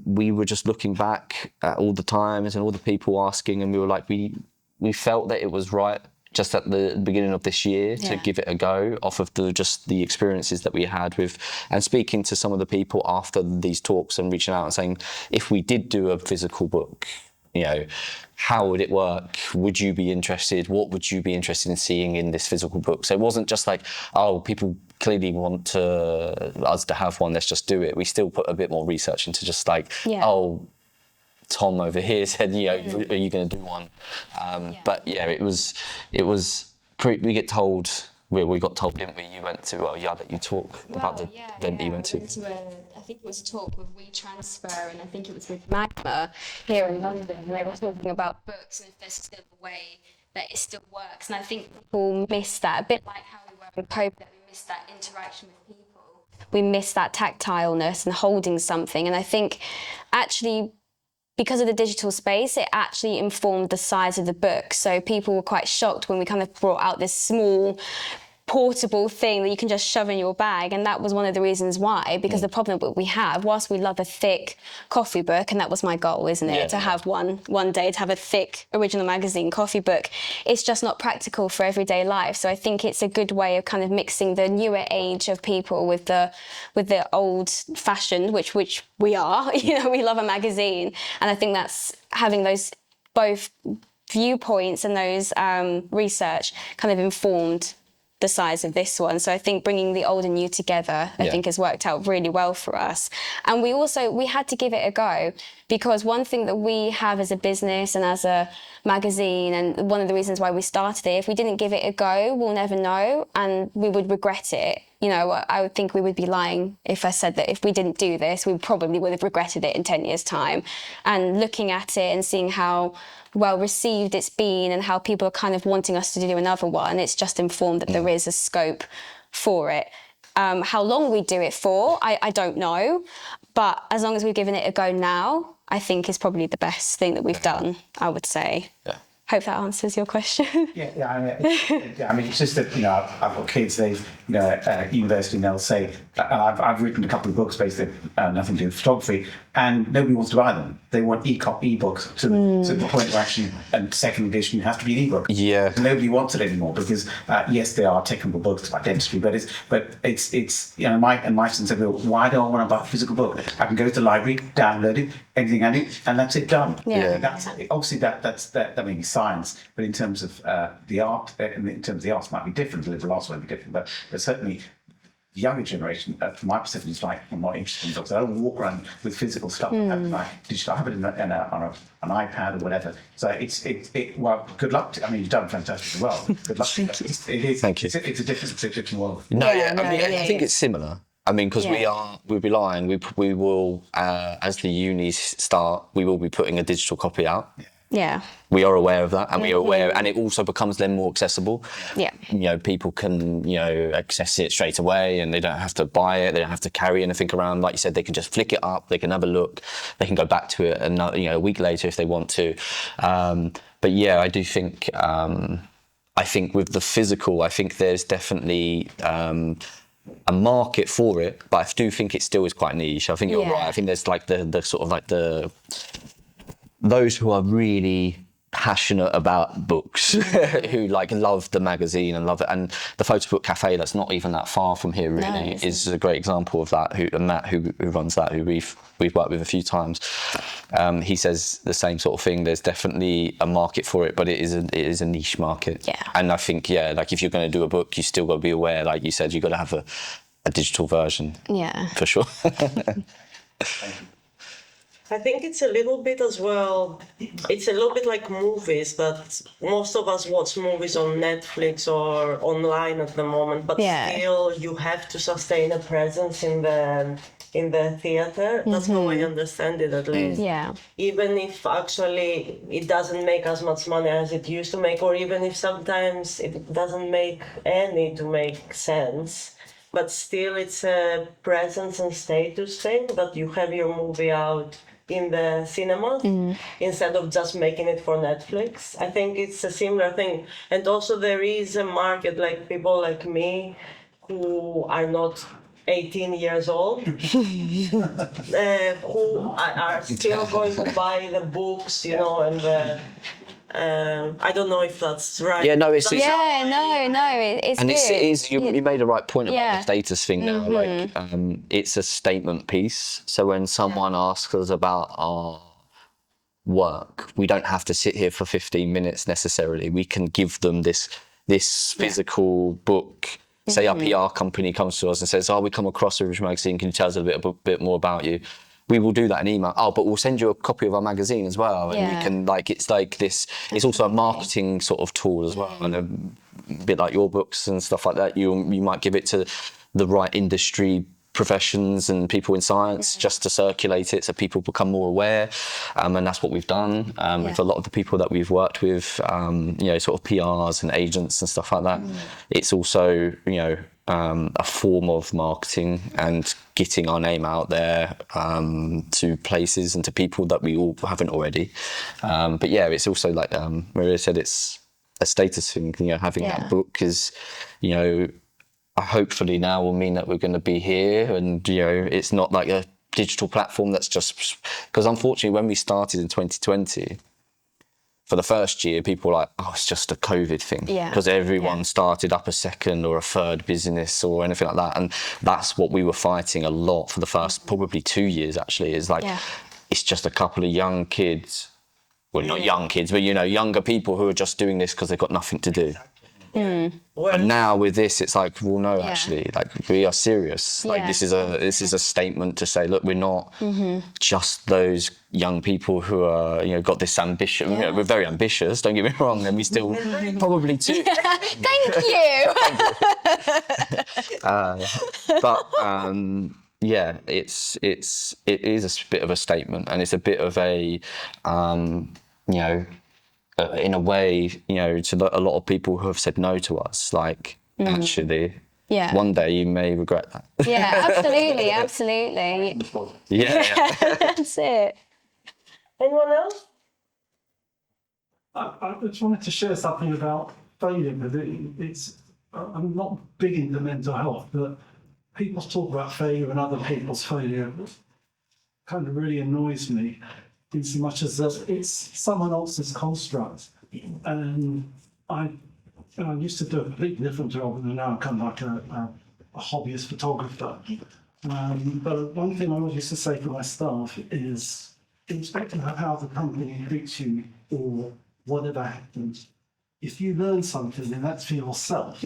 We were just looking back at all the times and all the people asking, and we were like, we felt that it was right just at the beginning of this year to give it a go off of the experiences that we had with, and speaking to some of the people after these talks and reaching out and saying, if we did do a physical book, you know, how would it work? Would you be interested? What would you be interested in seeing in this physical book? So it wasn't just like, oh, people clearly want us to have one, let's just do it. We still put a bit more research into just like, oh, Tom over here said, you know, are you going to do one? But yeah, we get told we got told, didn't we? You went to, I'll let you talk about the event that you went to. I think it was a talk with WeTransfer, and I think it was with Magma here in London, and they were talking about books and if there's still a way that it still works. And I think people miss that, a bit like how we were with Pope, that we missed that interaction with people. We miss that tactileness and holding something. And I think actually, because of the digital space, it actually informed the size of the book. So people were quite shocked when we kind of brought out this small, portable thing that you can just shove in your bag. And that was one of the reasons why, because the problem that we have, whilst we love a thick coffee book, and that was my goal, isn't it? To have one day, to have a thick original magazine coffee book, it's just not practical for everyday life. So I think it's a good way of kind of mixing the newer age of people with the old fashioned, which we are, you know, we love a magazine. And I think that's having those both viewpoints and those research kind of informed the size of this one. So I think bringing the old and new together, I think has worked out really well for us. And we had to give it a go, because one thing that we have as a business and as a magazine, and one of the reasons why we started it, if we didn't give it a go, we'll never know, and we would regret it. You know, I would think we would be lying if I said that if we didn't do this, we probably would have regretted it in 10 years' time. And looking at it and seeing how well received it's been and how people are kind of wanting us to do another one, it's just informed that there is a scope for it. How long we do it for, I don't know. But as long as we've given it a go now, I think is probably the best thing that we've done, I would say. Yeah. Hope that answers your question. I mean, it's just that, you know, I've got kids, they've, you know, at university, and they'll say, I've written a couple of books based on nothing to do with photography, and nobody wants to buy them. They want e-books to the point where actually, and second edition has to be an e-book. Yeah. Nobody wants it anymore because, yes, there are technical books like dentistry, but it's you know, my son said, well, why do I want to buy a physical book? I can go to the library, download it, anything I need, and that's it, done. Yeah. That's obviously that I mean, science, but in terms of the art, in terms of the arts might be different, the liberal arts might be different, but certainly the younger generation, from my perception, is like, I'm not interested in books. I don't walk around with physical stuff. I have like digital. I have it on an iPad or whatever. So well, good luck. I mean, you've done fantastic as well. Good luck. Thank you. Thank you. It's a different world. I think it's similar. I mean, because we'll be lying. We will, as the unis start, we will be putting a digital copy out. Yeah. We are aware of that, and we are aware, and it also becomes then more accessible. Yeah. You know, people can, you know, access it straight away, and they don't have to buy it. They don't have to carry anything around. Like you said, they can just flick it up. They can have a look. They can go back to it, a week later if they want to. But yeah, I do think. I think with the physical, I think there's definitely. A market for it, but I do think it still is quite niche. I think you're right. I think there's like the sort of like those who are really passionate about books, who like love the magazine and love it. And the Photobook Cafe, that's not even that far from here, really, is a great example of that. Matt, who runs that, who we've worked with a few times, he says the same sort of thing. There's definitely a market for it, but it is a niche market. Yeah. And I think, like if you're going to do a book, you still got to be aware, like you said, you've got to have a digital version. Yeah. For sure. I think it's a little bit as well, it's a little bit like movies, that most of us watch movies on Netflix or online at the moment, but still you have to sustain a presence in the theatre. That's how I understand it, at least. Yeah. Even if actually it doesn't make as much money as it used to make, or even if sometimes it doesn't make any to make sense, but still it's a presence and status thing that you have your movie out in the cinemas instead of just making it for Netflix. I think it's a similar thing. And also there is a market, like people like me who are not 18 years old, who are still going to buy the books, you know, and I don't know if that's right. Yeah, no, it's it's and good. it is. You made a right point about the status thing now. Like, it's a statement piece. So when someone asks us about our work, we don't have to sit here for 15 minutes necessarily. We can give them this physical book. Say our PR company comes to us and says, we come across Original Magazine, can you tell us a bit more about you? We will do that in email. But we'll send you a copy of our magazine as well. And we can, like, it's like this, it's also a marketing sort of tool as well. And a bit like your books and stuff like that, you might give it to the right industry professions and people in science just to circulate it so people become more aware, and that's what we've done with a lot of the people that we've worked with, you know, sort of PRs and agents and stuff like that. It's also, you know, a form of marketing and getting our name out there to places and to people that we all haven't already. But yeah, it's also like Maria said, it's a status thing. You know, having that book is, you know, hopefully now will mean that we're going to be here, and you know, it's not like a digital platform that's just, because unfortunately when we started in 2020, for the first year people were like, oh, it's just a COVID thing, because everyone started up a second or a third business or anything like that, and that's what we were fighting a lot for the first probably 2 years actually, is like it's just a couple of young kids, well not young kids, but you know, younger people who are just doing this because they've got nothing to do. And now with this, it's like, well, no, actually, like we are serious. Like this is a statement to say, look, we're not just those young people who are, you know, got this ambition. You know, we're very ambitious. Don't get me wrong, and we still probably do. Thank you. But yeah, it is a bit of a statement, and it's a bit of a, you know. In a way, you know, to a lot of people who have said no to us, like, actually, one day you may regret that. Yeah, absolutely, absolutely. Yeah. That's it. Anyone else? I just wanted to share something about failure, because I'm not big into mental health, but people talk about failure and other people's failure. It kind of really annoys me, in so much as that it's someone else's construct. And I used to do a completely different job, and now I'm kind of like a hobbyist photographer. But one thing I always used to say to my staff is, irrespective of how the company treats you or whatever happens, if you learn something, and that's for yourself,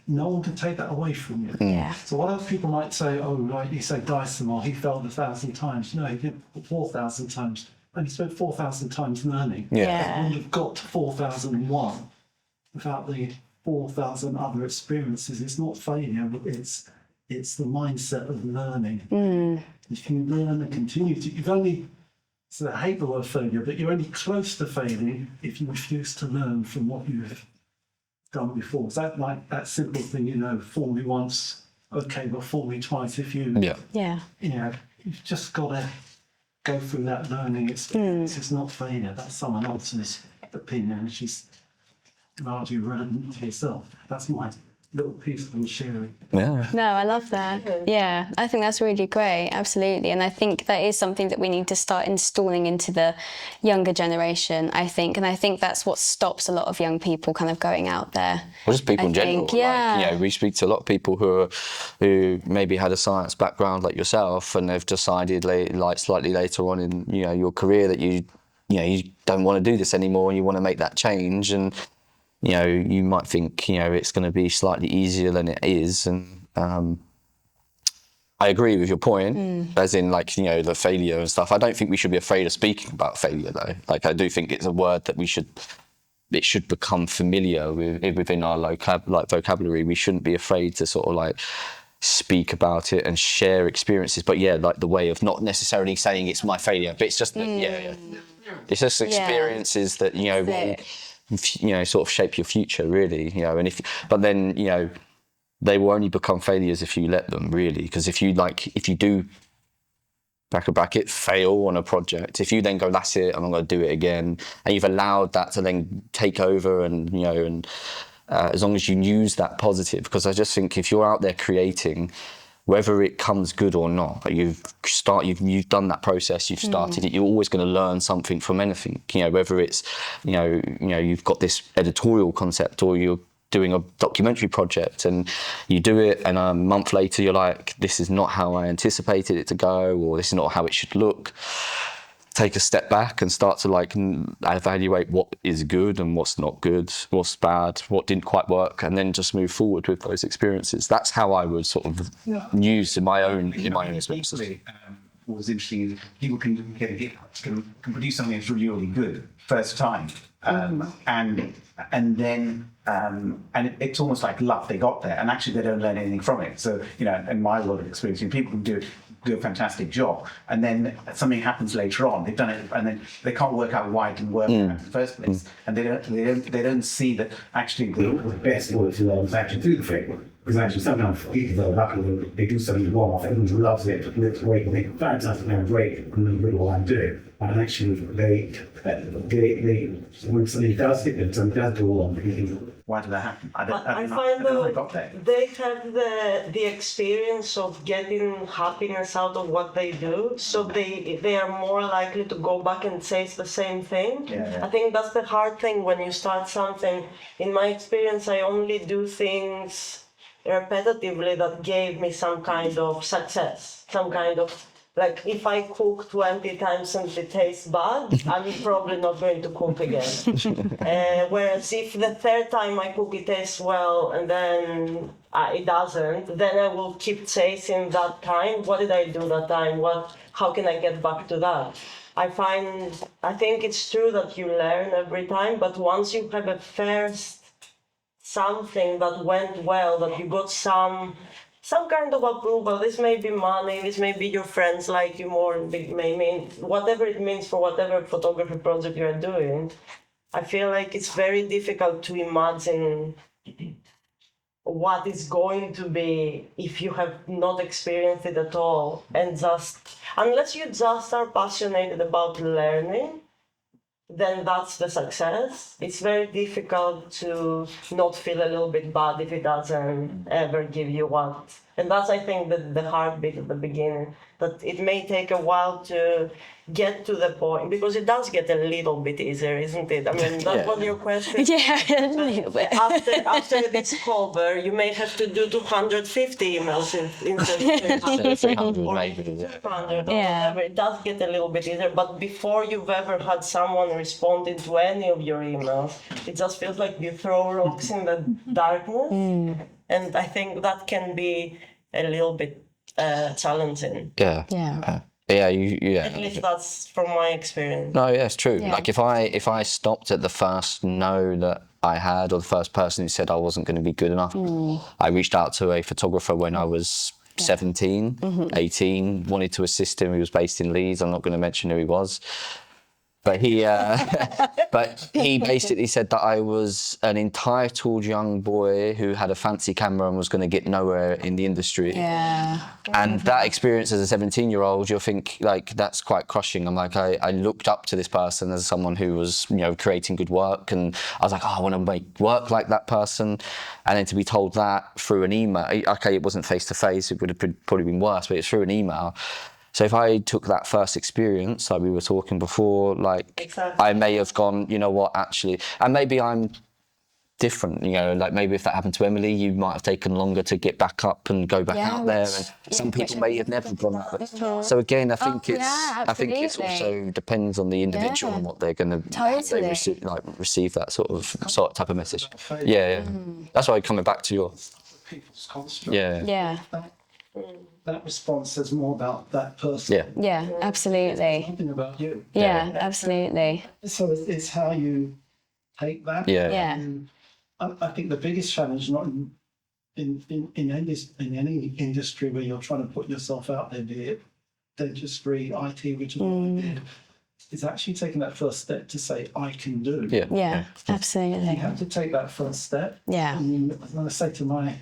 no one can take that away from you. Yeah. So what else people might say, oh, like you say Dyson, well, he failed 1,000 times. No, he did 4,000 times. And he spent 4,000 times learning. He wouldn't have got to 4,001 without the 4,000 other experiences. It's not failure, it's the mindset of learning. If you learn and continue to, you've only, so I hate the word failure, but you're only close to failing if you refuse to learn from what you've done before. Is that like that simple thing, you know, fool me once, okay, but fool me twice. If you, you know, you've just got to go through that learning experience. It's not failure, that's someone else's opinion, which is largely relevant to yourself. That's my little piece I'm sharing. Yeah. No, I love that. Yeah, I think that's really great, absolutely. And I think that is something that we need to start installing into the younger generation, I think. And I think that's what stops a lot of young people kind of going out there. Well, just people in general. Think, yeah. Like, you know, we speak to a lot of people who maybe had a science background like yourself, and they've decided like slightly later on in, you know, your career that you don't want to do this anymore, and you want to make that change. And you know, you might think, you know, it's going to be slightly easier than it is. And I agree with your point, as in, like, you know, the failure and stuff. I don't think we should be afraid of speaking about failure, though. Like, I do think it's a word that it should become familiar within our vocabulary. We shouldn't be afraid to sort of like speak about it and share experiences. But yeah, like the way of not necessarily saying it's my failure, but it's just that, it's just experiences that, you know, will, you know, sort of shape your future, really, you know. And but then, you know, they will only become failures if you let them, really, because if you do back a bracket fail on a project, if you then go, that's it, I'm not going to do it again, and you've allowed that to then take over, and you know, and as long as you use that positive, because I just think if you're out there creating, whether it comes good or not, you've done that process, you've started it, you're always going to learn something from anything, you know, whether it's, you know, you've got this editorial concept, or you're doing a documentary project and you do it, and a month later you're like, this is not how I anticipated it to go, or this is not how it should look. Take a step back and start to like evaluate what is good and what's not good, what's bad, what didn't quite work, and then just move forward with those experiences. That's how I would sort of use in my own experiences. was interesting is people can produce something that's really, really good first time. And then it's almost like luck, they got there, and actually they don't learn anything from it. So, in my world of experience, people can do a fantastic job, and then something happens later on. They've done it, and then they can't work out why it didn't work in the first place, and they don't see that actually the best way to learn is actually through the failure. Because actually sometimes people that are lucky, they do something wrong, everyone loves it, it's great, and they think fantastic, they're great, and they really what I'm doing. And actually when something does hit them, something does go wrong, why did that happen? I find know they got there. they have the experience of getting happiness out of what they do, so they are more likely to go back and chase the same thing. Yeah. I think that's the hard thing when you start something. In my experience, I only do things repetitively that gave me some kind of success, some kind of, like if I cook 20 times and it tastes bad, I'm probably not going to cook again. Whereas if the third time I cook it tastes well and then it doesn't, then I will keep chasing that time. What did I do that time? How can I get back to that? I think it's true that you learn every time, but once you have a first something that went well, that you got some kind of approval, this may be money, this may be your friends like you more, it may mean whatever it means for whatever photography project you're doing, I feel like it's very difficult to imagine what is going to be if you have not experienced it at all, and unless you just are passionate about learning, then that's the success. It's very difficult to not feel a little bit bad if it doesn't ever give you what. And that's, I think, the hard bit at the beginning, that it may take a while to get to the point, because it does get a little bit easier, isn't it? I mean, that's what your question is. Yeah, a little bit. After this cover, you may have to do 250 emails instead of 300 or maybe. Yeah. 500 or Yeah. whatever. It does get a little bit easier, but before you've ever had someone responding to any of your emails, it just feels like you throw rocks in the darkness. And I think that can be a little bit challenging. Yeah. Yeah. Yeah. At least that's from my experience. No, yeah, it's true. Yeah. Like if I stopped at the first no that I had, or the first person who said I wasn't going to be good enough, I reached out to a photographer when I was 17, 18, wanted to assist him. He was based in Leeds. I'm not going to mention who he was. But he basically said that I was an entitled young boy who had a fancy camera and was going to get nowhere in the industry. Yeah. And that experience as a 17-year-old, you'll think like that's quite crushing. I'm like, I looked up to this person as someone who was, creating good work, and I was like, I want to make work like that person. And then to be told that through an email, okay, it wasn't face to face, it would have probably been worse, but it's through an email. So if I took that first experience, like we were talking before, Exactly. I may have gone, you know what, actually, and maybe I'm different, like maybe if that happened to Emily, you might have taken longer to get back up and go back out there, and some people may have never gone out there. So again, I think it's also depends on the individual and what they're going to Totally. receive that sort of type of message. Yeah. That's why coming back to your People's construct. Yeah. That response says more about that person. Yeah. Yeah, absolutely. Something about you. Yeah, absolutely. So it's how you take that. Yeah. Yeah. And I think the biggest challenge, not in any industry where you're trying to put yourself out there, be it dentistry, IT, which is what I did, is actually taking that first step to say, I can do. Yeah, You absolutely. have to take that first step. Yeah. And when I say to my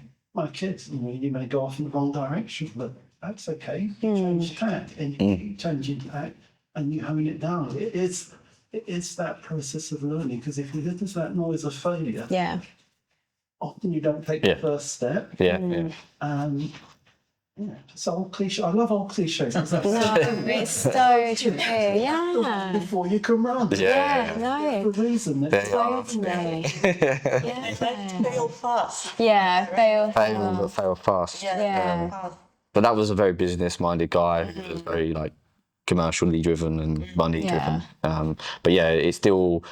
kids, you may go off in the wrong direction, but that's okay. You change tack, and you keep changing tack, and you hone it down. It's that process of learning, because if you listen to that noise of failure, Yeah. often you don't take the first step. Yeah. It's old cliche. I love old cliches. No, it's so true. Yeah. Before you can run. Yeah, no. The reason that Totally. Yeah. Fail fast. Yeah, fail. Fail fast. Yeah. But that was a very business-minded guy. He was very commercially driven and money driven. But yeah, it's still.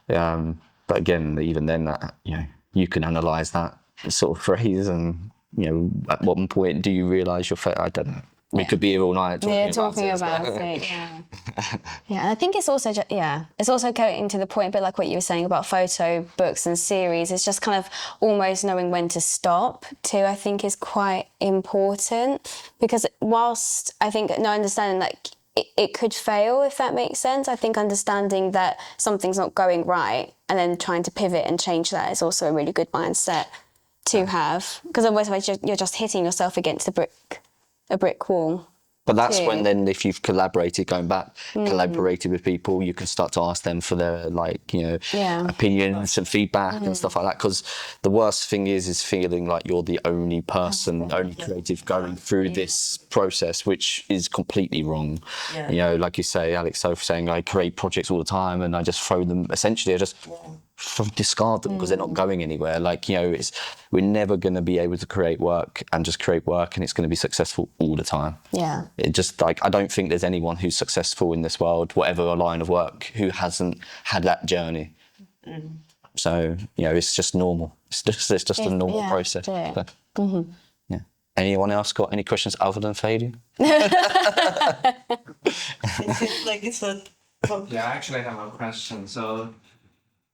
But again, even then, that you can analyse that sort of phrase, and at what point do you realise you're fair? I don't know. We could be here all night talking about it. Yeah. Yeah, and I think it's also it's also getting to the point, a bit like what you were saying about photo books and series. It's just kind of almost knowing when to stop too. I think is quite important, because whilst I think understanding like it could fail, if that makes sense. I think understanding that something's not going right and then trying to pivot and change that is also a really good mindset to have, because otherwise you're just hitting yourself against a brick wall. But that's when then, if you've collaborated with people, you can start to ask them for their opinions and feedback and stuff like that. Because the worst thing is feeling like you're the only person, only creative going through this process, which is completely wrong. Yeah. You know, like you say, Alex, so saying I create projects all the time and I just throw them. Essentially, I just discard them because they're not going anywhere. Like, you know, we're never going to be able to create work and just create work and it's going to be successful all the time. Yeah. It just like, I don't think there's anyone who's successful in this world, whatever line of work, who hasn't had that journey. So, you know, it's just normal. It's just a normal process. Yeah. So, yeah. Anyone else got any questions other than Fady? It seems like it's a... Yeah, I actually have a question. So,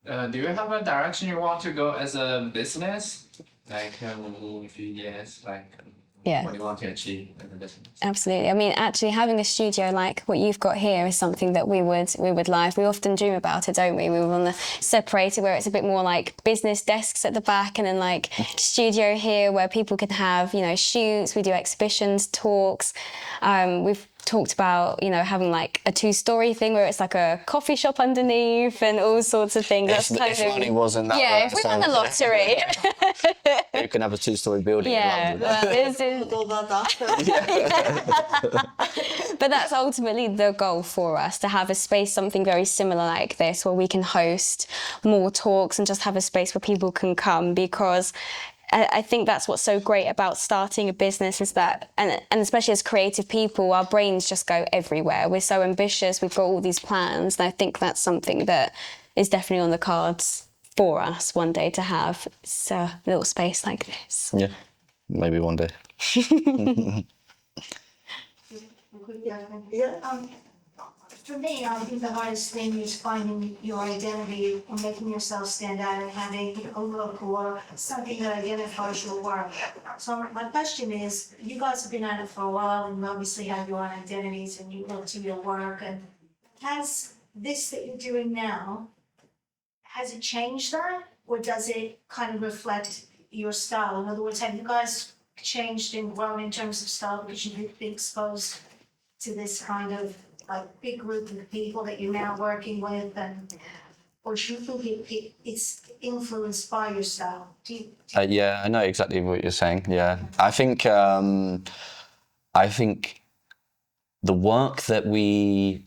do you have a direction you want to go as a business? Like, in a few years, like, what do you want to achieve as a business? Absolutely. I mean, actually having a studio like what you've got here is something that we would like. We often dream about it, don't we? We want to separate it where it's a bit more like business desks at the back and then like studio here where people can have, you know, shoots, we do exhibitions, talks. We've talked about, you know, having like a 2-story thing where it's like a coffee shop underneath and all sorts of things. If money wasn't that yeah, if we won the lottery. You can have a 2-story building in London. But that's ultimately the goal for us, to have a space, something very similar like this, where we can host more talks and just have a space where people can come, because I think that's what's so great about starting a business is that, and especially as creative people, our brains just go everywhere. We're so ambitious, we've got all these plans, and I think that's something that is definitely on the cards for us one day, to have a little space like this. Yeah, maybe one day. For me, I think the hardest thing is finding your identity and making yourself stand out and having a look or something that identifies your work. So my question is, you guys have been at it for a while and obviously have your own identities and you look to your work. And has this that you're doing now, has it changed that? Or does it kind of reflect your style? In other words, have you guys changed and grown in terms of style because you've been exposed to this kind of like big group of people that you're now working with, and or do you think it's influenced by your style? Yeah, I know exactly what you're saying. Yeah, I think the work that we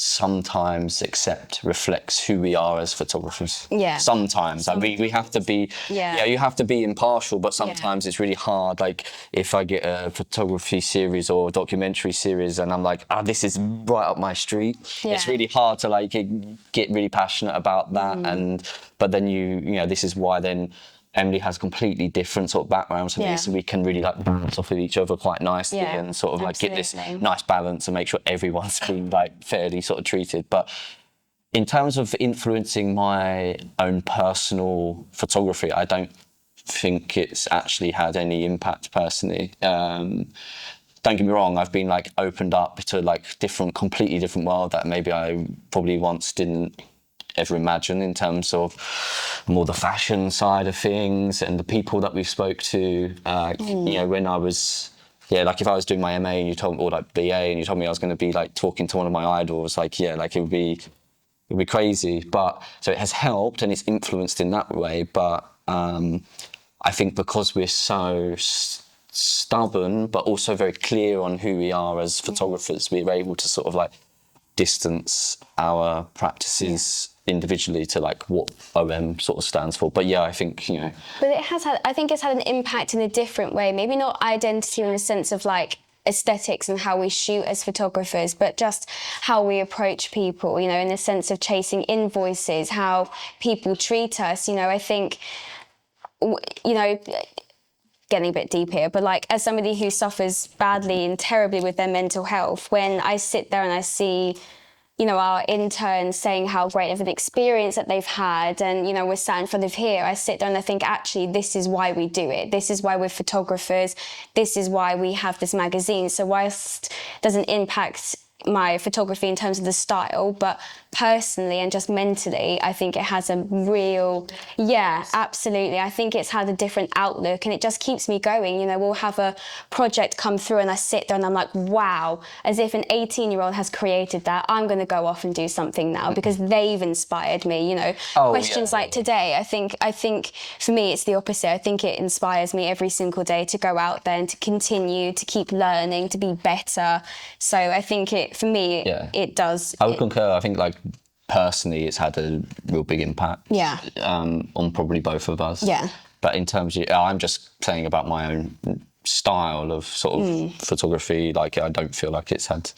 sometimes accept reflects who we are as photographers. Yeah. Sometimes. Like we have to be, you have to be impartial, but sometimes it's really hard. Like if I get a photography series or a documentary series and I'm like, this is right up my street. Yeah. It's really hard to like get really passionate about that. But then you know, this is why then Emily has completely different sort of backgrounds to me, so we can really like bounce off of each other quite nicely and sort of like get this nice balance and make sure everyone's being like fairly sort of treated. But in terms of influencing my own personal photography, I don't think it's actually had any impact personally. Don't get me wrong, I've been like opened up to like completely different world that maybe I probably once didn't ever imagine, in terms of more the fashion side of things and the people that we spoke to. You know, when I was, like if I was doing my MA and you told me, or like BA, and you told me I was going to be like talking to one of my idols, like like it would be crazy. But so it has helped and it's influenced in that way. But I think because we're so stubborn, but also very clear on who we are as photographers, we're able to sort of like distance our practices individually to like what OM sort of stands for. But yeah, I think, you know. But I think it's had an impact in a different way. Maybe not identity in the sense of like aesthetics and how we shoot as photographers, but just how we approach people, you know, in the sense of chasing invoices, how people treat us. You know, I think, you know, getting a bit deep here, but like as somebody who suffers badly and terribly with their mental health, when I sit there and I see, you know, our interns saying how great of an experience that they've had, and, you know, we're sat in front of here, I sit there and I think, actually, this is why we do it. This is why we're photographers. This is why we have this magazine. So whilst it doesn't impact my photography in terms of the style, but personally and just mentally, I think it has a real, yeah, absolutely. I think it's had a different outlook, and it just keeps me going. You know, we'll have a project come through and I sit there and I'm like, wow, as if an 18-year-old has created that. I'm going to go off and do something now because they've inspired me, you know. Questions like today, I think for me it's the opposite. I think it inspires me every single day to go out there and to continue to keep learning, to be better. So I think for me, it does. I would concur. I think, like, personally, it's had a real big impact. Yeah. On probably both of us. Yeah. But in terms of, I'm just saying about my own style of sort of photography. Like, I don't feel like it's had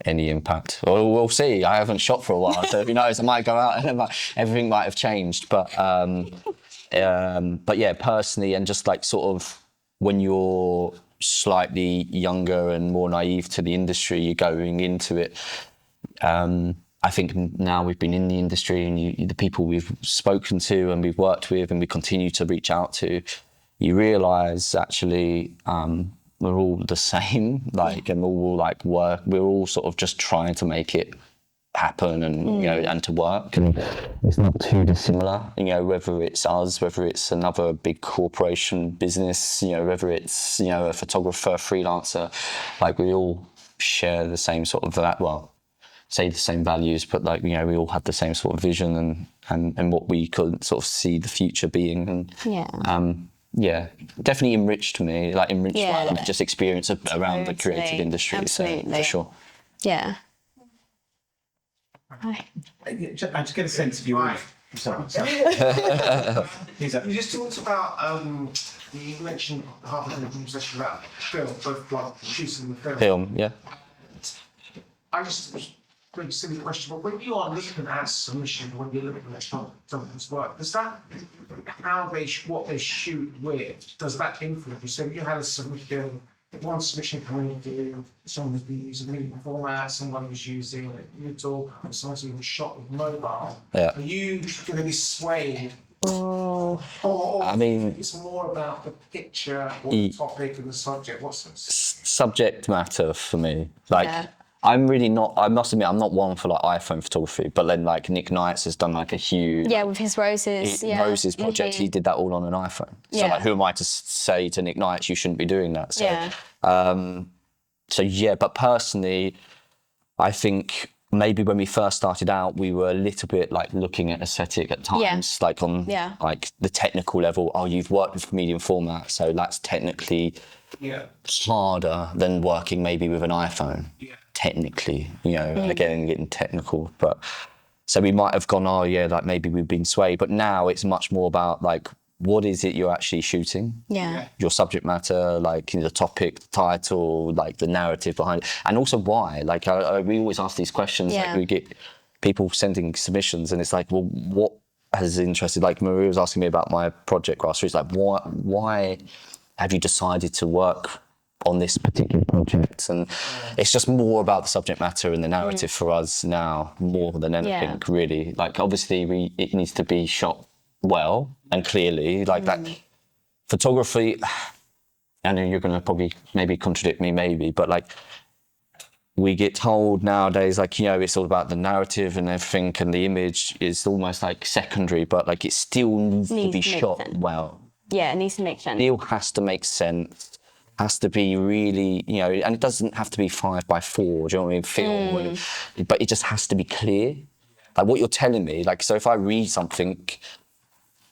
any impact. Well, we'll see. I haven't shot for a while, so who knows? I might go out and everything might have changed. But yeah, personally, and just like sort of when you're slightly younger and more naive to the industry, you're going into it. I think now we've been in the industry, and the people we've spoken to and we've worked with and we continue to reach out to, you realise actually we're all the same, like, and we're all sort of just trying to make it happen and, you know, and to work. And it's not too dissimilar, you know, whether it's us, whether it's another big corporation business, you know, whether it's, you know, a photographer, freelancer, like we all share the same sort of that, well, say the same values, but like, you know, we all had the same sort of vision and what we could sort of see the future being. And definitely enriched me, like enriched my like, just experience around the creative industry. Absolutely. So for sure. Yeah. I just get a sense of your. Sorry. You just talked about, you mentioned half an hour conversation about film, both like producing the film. Yeah. I just was a very silly question, but when you are looking at submission, when you're looking at something's work, does that, what they shoot with, does that influence you? So if you had a submission, one submission coming in, someone was using a medium format, someone was using Moodle, someone's even shot with mobile. Yeah. Are you going to be swayed? Or I mean, it's more about the picture or the topic and the subject. What's the subject matter for me? Like, I'm really not, I must admit, I'm not one for like iPhone photography, but then like Nick Knights has done like a huge... Yeah, with his Roses. Roses project, he did that all on an iPhone. So like, who am I to say to Nick Knights, you shouldn't be doing that? So, but personally, I think maybe when we first started out, we were a little bit like looking at aesthetic at times, like on like the technical level. Oh, you've worked with medium format, so that's technically harder than working maybe with an iPhone. Technically, you know, again, getting technical, but so we might have gone, oh yeah, like maybe we've been swayed, but now it's much more about like, what is it you're actually shooting? Your subject matter, like, you know, the topic, the title, like the narrative behind it, and also why. Like, we always ask these questions. Like, we get people sending submissions, and it's like, well, what has interested? Like Maria was asking me about my project Grassroots. Like, why have you decided to work on this particular project? And it's just more about the subject matter and the narrative for us now, more than anything, really. Like, obviously, it needs to be shot well and clearly, like that photography. I know you're going to probably maybe contradict me, but like, we get told nowadays, like, you know, it's all about the narrative and everything, and the image is almost like secondary, but like it still needs to be shot well. Yeah, it needs to make sense. Still has to make sense. Has to be really, you know, and it doesn't have to be 5x4, do you know what I mean, film, but it just has to be clear. Like what you're telling me, like, so if I read something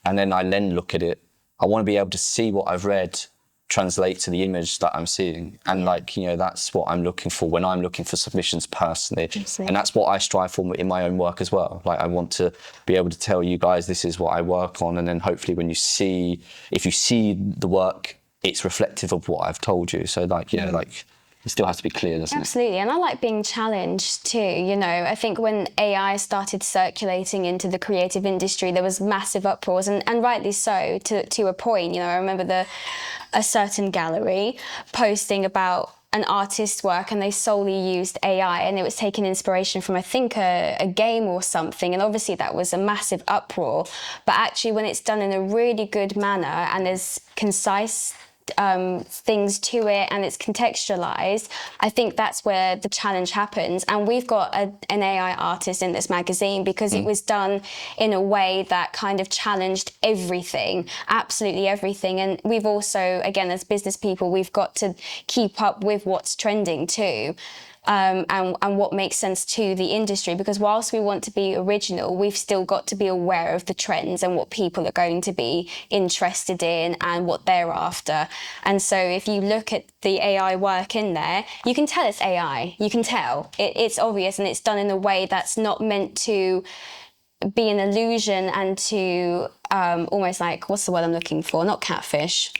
and then I then look at it, I want to be able to see what I've read translate to the image that I'm seeing. And like, you know, that's what I'm looking for when I'm looking for submissions personally. And that's what I strive for in my own work as well. Like, I want to be able to tell you guys, this is what I work on. And then hopefully when you see, if you see the work, it's reflective of what I've told you. So like, like It still has to be clear, doesn't it? Absolutely, and I like being challenged too. You know, I think when AI started circulating into the creative industry, there was massive uproars, and rightly so, to a point. You know, I remember a certain gallery posting about an artist's work, and they solely used AI, and it was taking inspiration from, I think, a game or something, and obviously that was a massive uproar. But actually, when it's done in a really good manner and there's concise things to it and it's contextualized, I think that's where the challenge happens. And we've got an AI artist in this magazine because it was done in a way that kind of challenged everything, absolutely everything. And we've also, again, as business people, we've got to keep up with what's trending too. And what makes sense to the industry, because whilst we want to be original, we've still got to be aware of the trends and what people are going to be interested in and what they're after. And so if you look at the AI work in there, you can tell it's AI. You can tell. It's obvious, and it's done in a way that's not meant to be an illusion and to almost like, what's the word I'm looking for? Not catfish.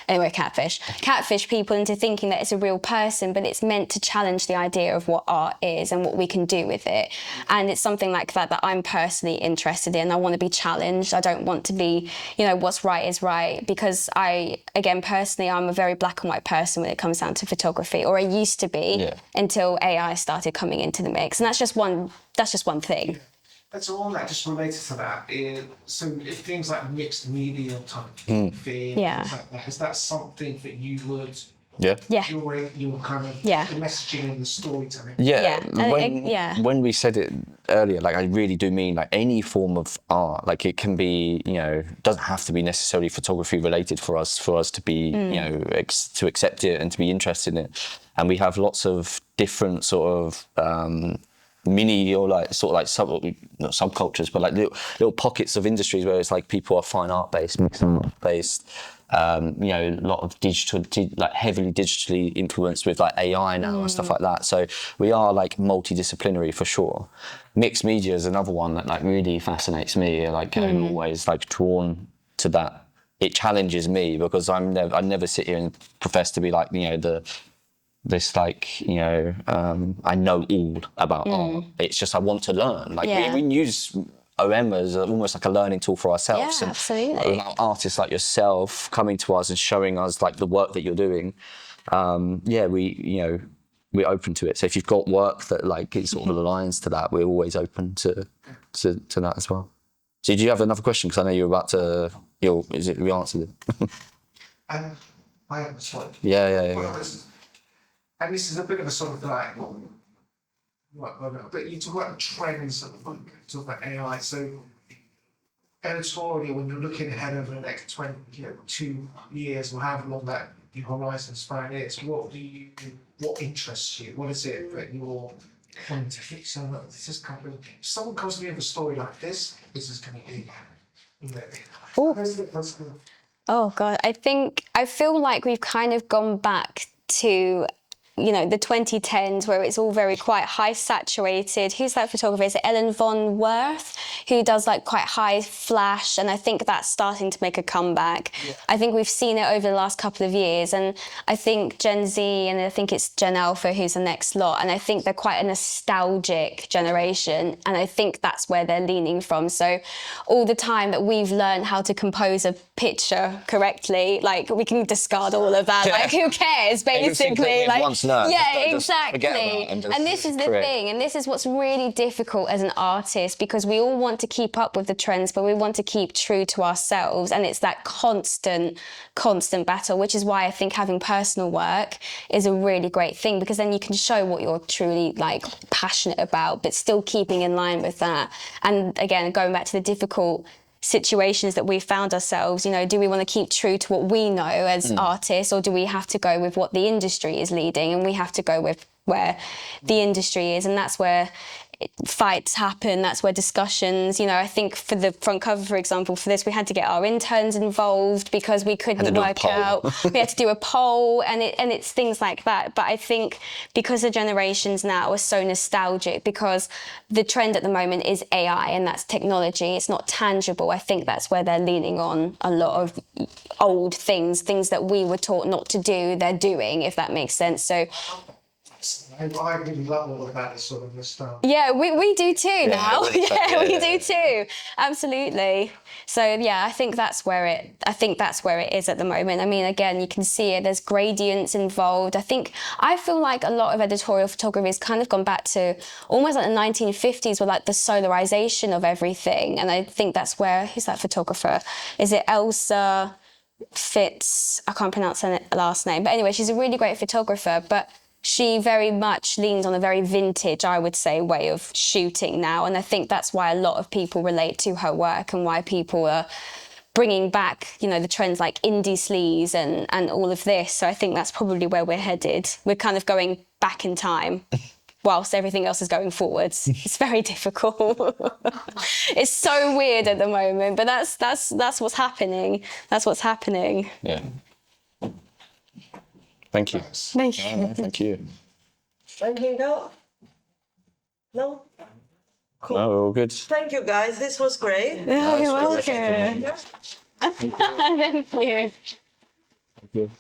Anyway, catfish people into thinking that it's a real person, but it's meant to challenge the idea of what art is and what we can do with it. And it's something like that I'm personally interested in. I want to be challenged. I don't want to be, you know, what's right is right, because personally, I'm a very black and white person when it comes down to photography, or I used to be until AI started coming into the mix. And that's just one thing. That's all that, just related to that. So if things like mixed media type thing, things like that, is that something that you would, Yeah. you're kind of the messaging and the storytelling? When we said it earlier, like I really do mean like any form of art. Like it can be, you know, doesn't have to be necessarily photography related for us to be, you know, to accept it and to be interested in it. And we have lots of different sort of mini or like sort of like not subcultures, but like little pockets of industries where it's like people are fine art based, mixed art based, you know, a lot of like heavily digitally influenced with like AI now and stuff like that. So we are like multidisciplinary for sure. Mixed media is another one that like really fascinates me. Like I'm always like drawn to that. It challenges me because I never sit here and profess to be like, you know, this like, you know, I know all about art. It's just I want to learn. Like we use OM as almost like a learning tool for ourselves. Yeah, and absolutely. Artists like yourself coming to us and showing us like the work that you're doing. We're open to it. So if you've got work that like it sort of aligns to that, we're always open to that as well. So do you have another question? Because I know you're about to. We answered it. I have a slide. Yeah. And this is a bit of a sort of like, but you talk about the trends, talk about AI. So editorially, when you're looking ahead over the next 2 years or however long that your horizon span is, what interests you? What is it that you're wanting to fix? So this is kind of, if someone comes to me with a story like this is going to be. Oh God, I feel like we've kind of gone back to, you know, the 2010s where it's all very quite high saturated. Who's that photographer? Is it Ellen Von Worth, who does like quite high flash? And I think that's starting to make a comeback. Yeah. I think we've seen it over the last couple of years. And I think Gen Z, and I think it's Gen Alpha who's the next lot. And I think they're quite a nostalgic generation. And I think that's where they're leaning from. So all the time that we've learned how to compose a picture correctly, like we can discard all of that. Like who cares, basically? Like, yeah, exactly. And this is the thing, and this is what's really difficult as an artist, because we all want to keep up with the trends, but we want to keep true to ourselves. And it's that constant battle, which is why I think having personal work is a really great thing, because then you can show what you're truly like passionate about, but still keeping in line with that. And again, going back to the difficult situations that we've found ourselves, you know, do we want to keep true to what we know as artists, or do we have to go with what the industry is leading, and we have to go with where the industry is? And that's where fights happen. That's where discussions, you know, I think for the front cover, for example, for this, we had to get our interns involved because we couldn't work out. We had to do a poll, and it's things like that. But I think because the generations now are so nostalgic, because the trend at the moment is AI, and that's technology, it's not tangible. I think that's where they're leaning on a lot of old things that we were taught not to do, they're doing, if that makes sense. So I really love all of that sort of stuff. yeah, we do too now. Yeah, we do too. Absolutely. So yeah, I think that's where it is at the moment. I mean, again, you can see it. There's gradients involved. I feel like a lot of editorial photography has kind of gone back to almost like the 1950s, with like the solarization of everything. And I think that's where, who's that photographer? Is it Elsa Fitz? I can't pronounce her last name, but anyway, she's a really great photographer. But she very much leans on a very vintage, I would say, way of shooting now. And I think that's why a lot of people relate to her work, and why people are bringing back, you know, the trends like indie sleaze and all of this. So I think that's probably where we're headed. We're kind of going back in time whilst everything else is going forwards. It's very difficult. It's so weird at the moment, but that's what's happening. That's what's happening. Yeah. Thank you. Thank you. No, thank you. Anything else? No? Cool. No, we're all good. Thank you, guys. This was great. You're welcome. Thank you. Thank you.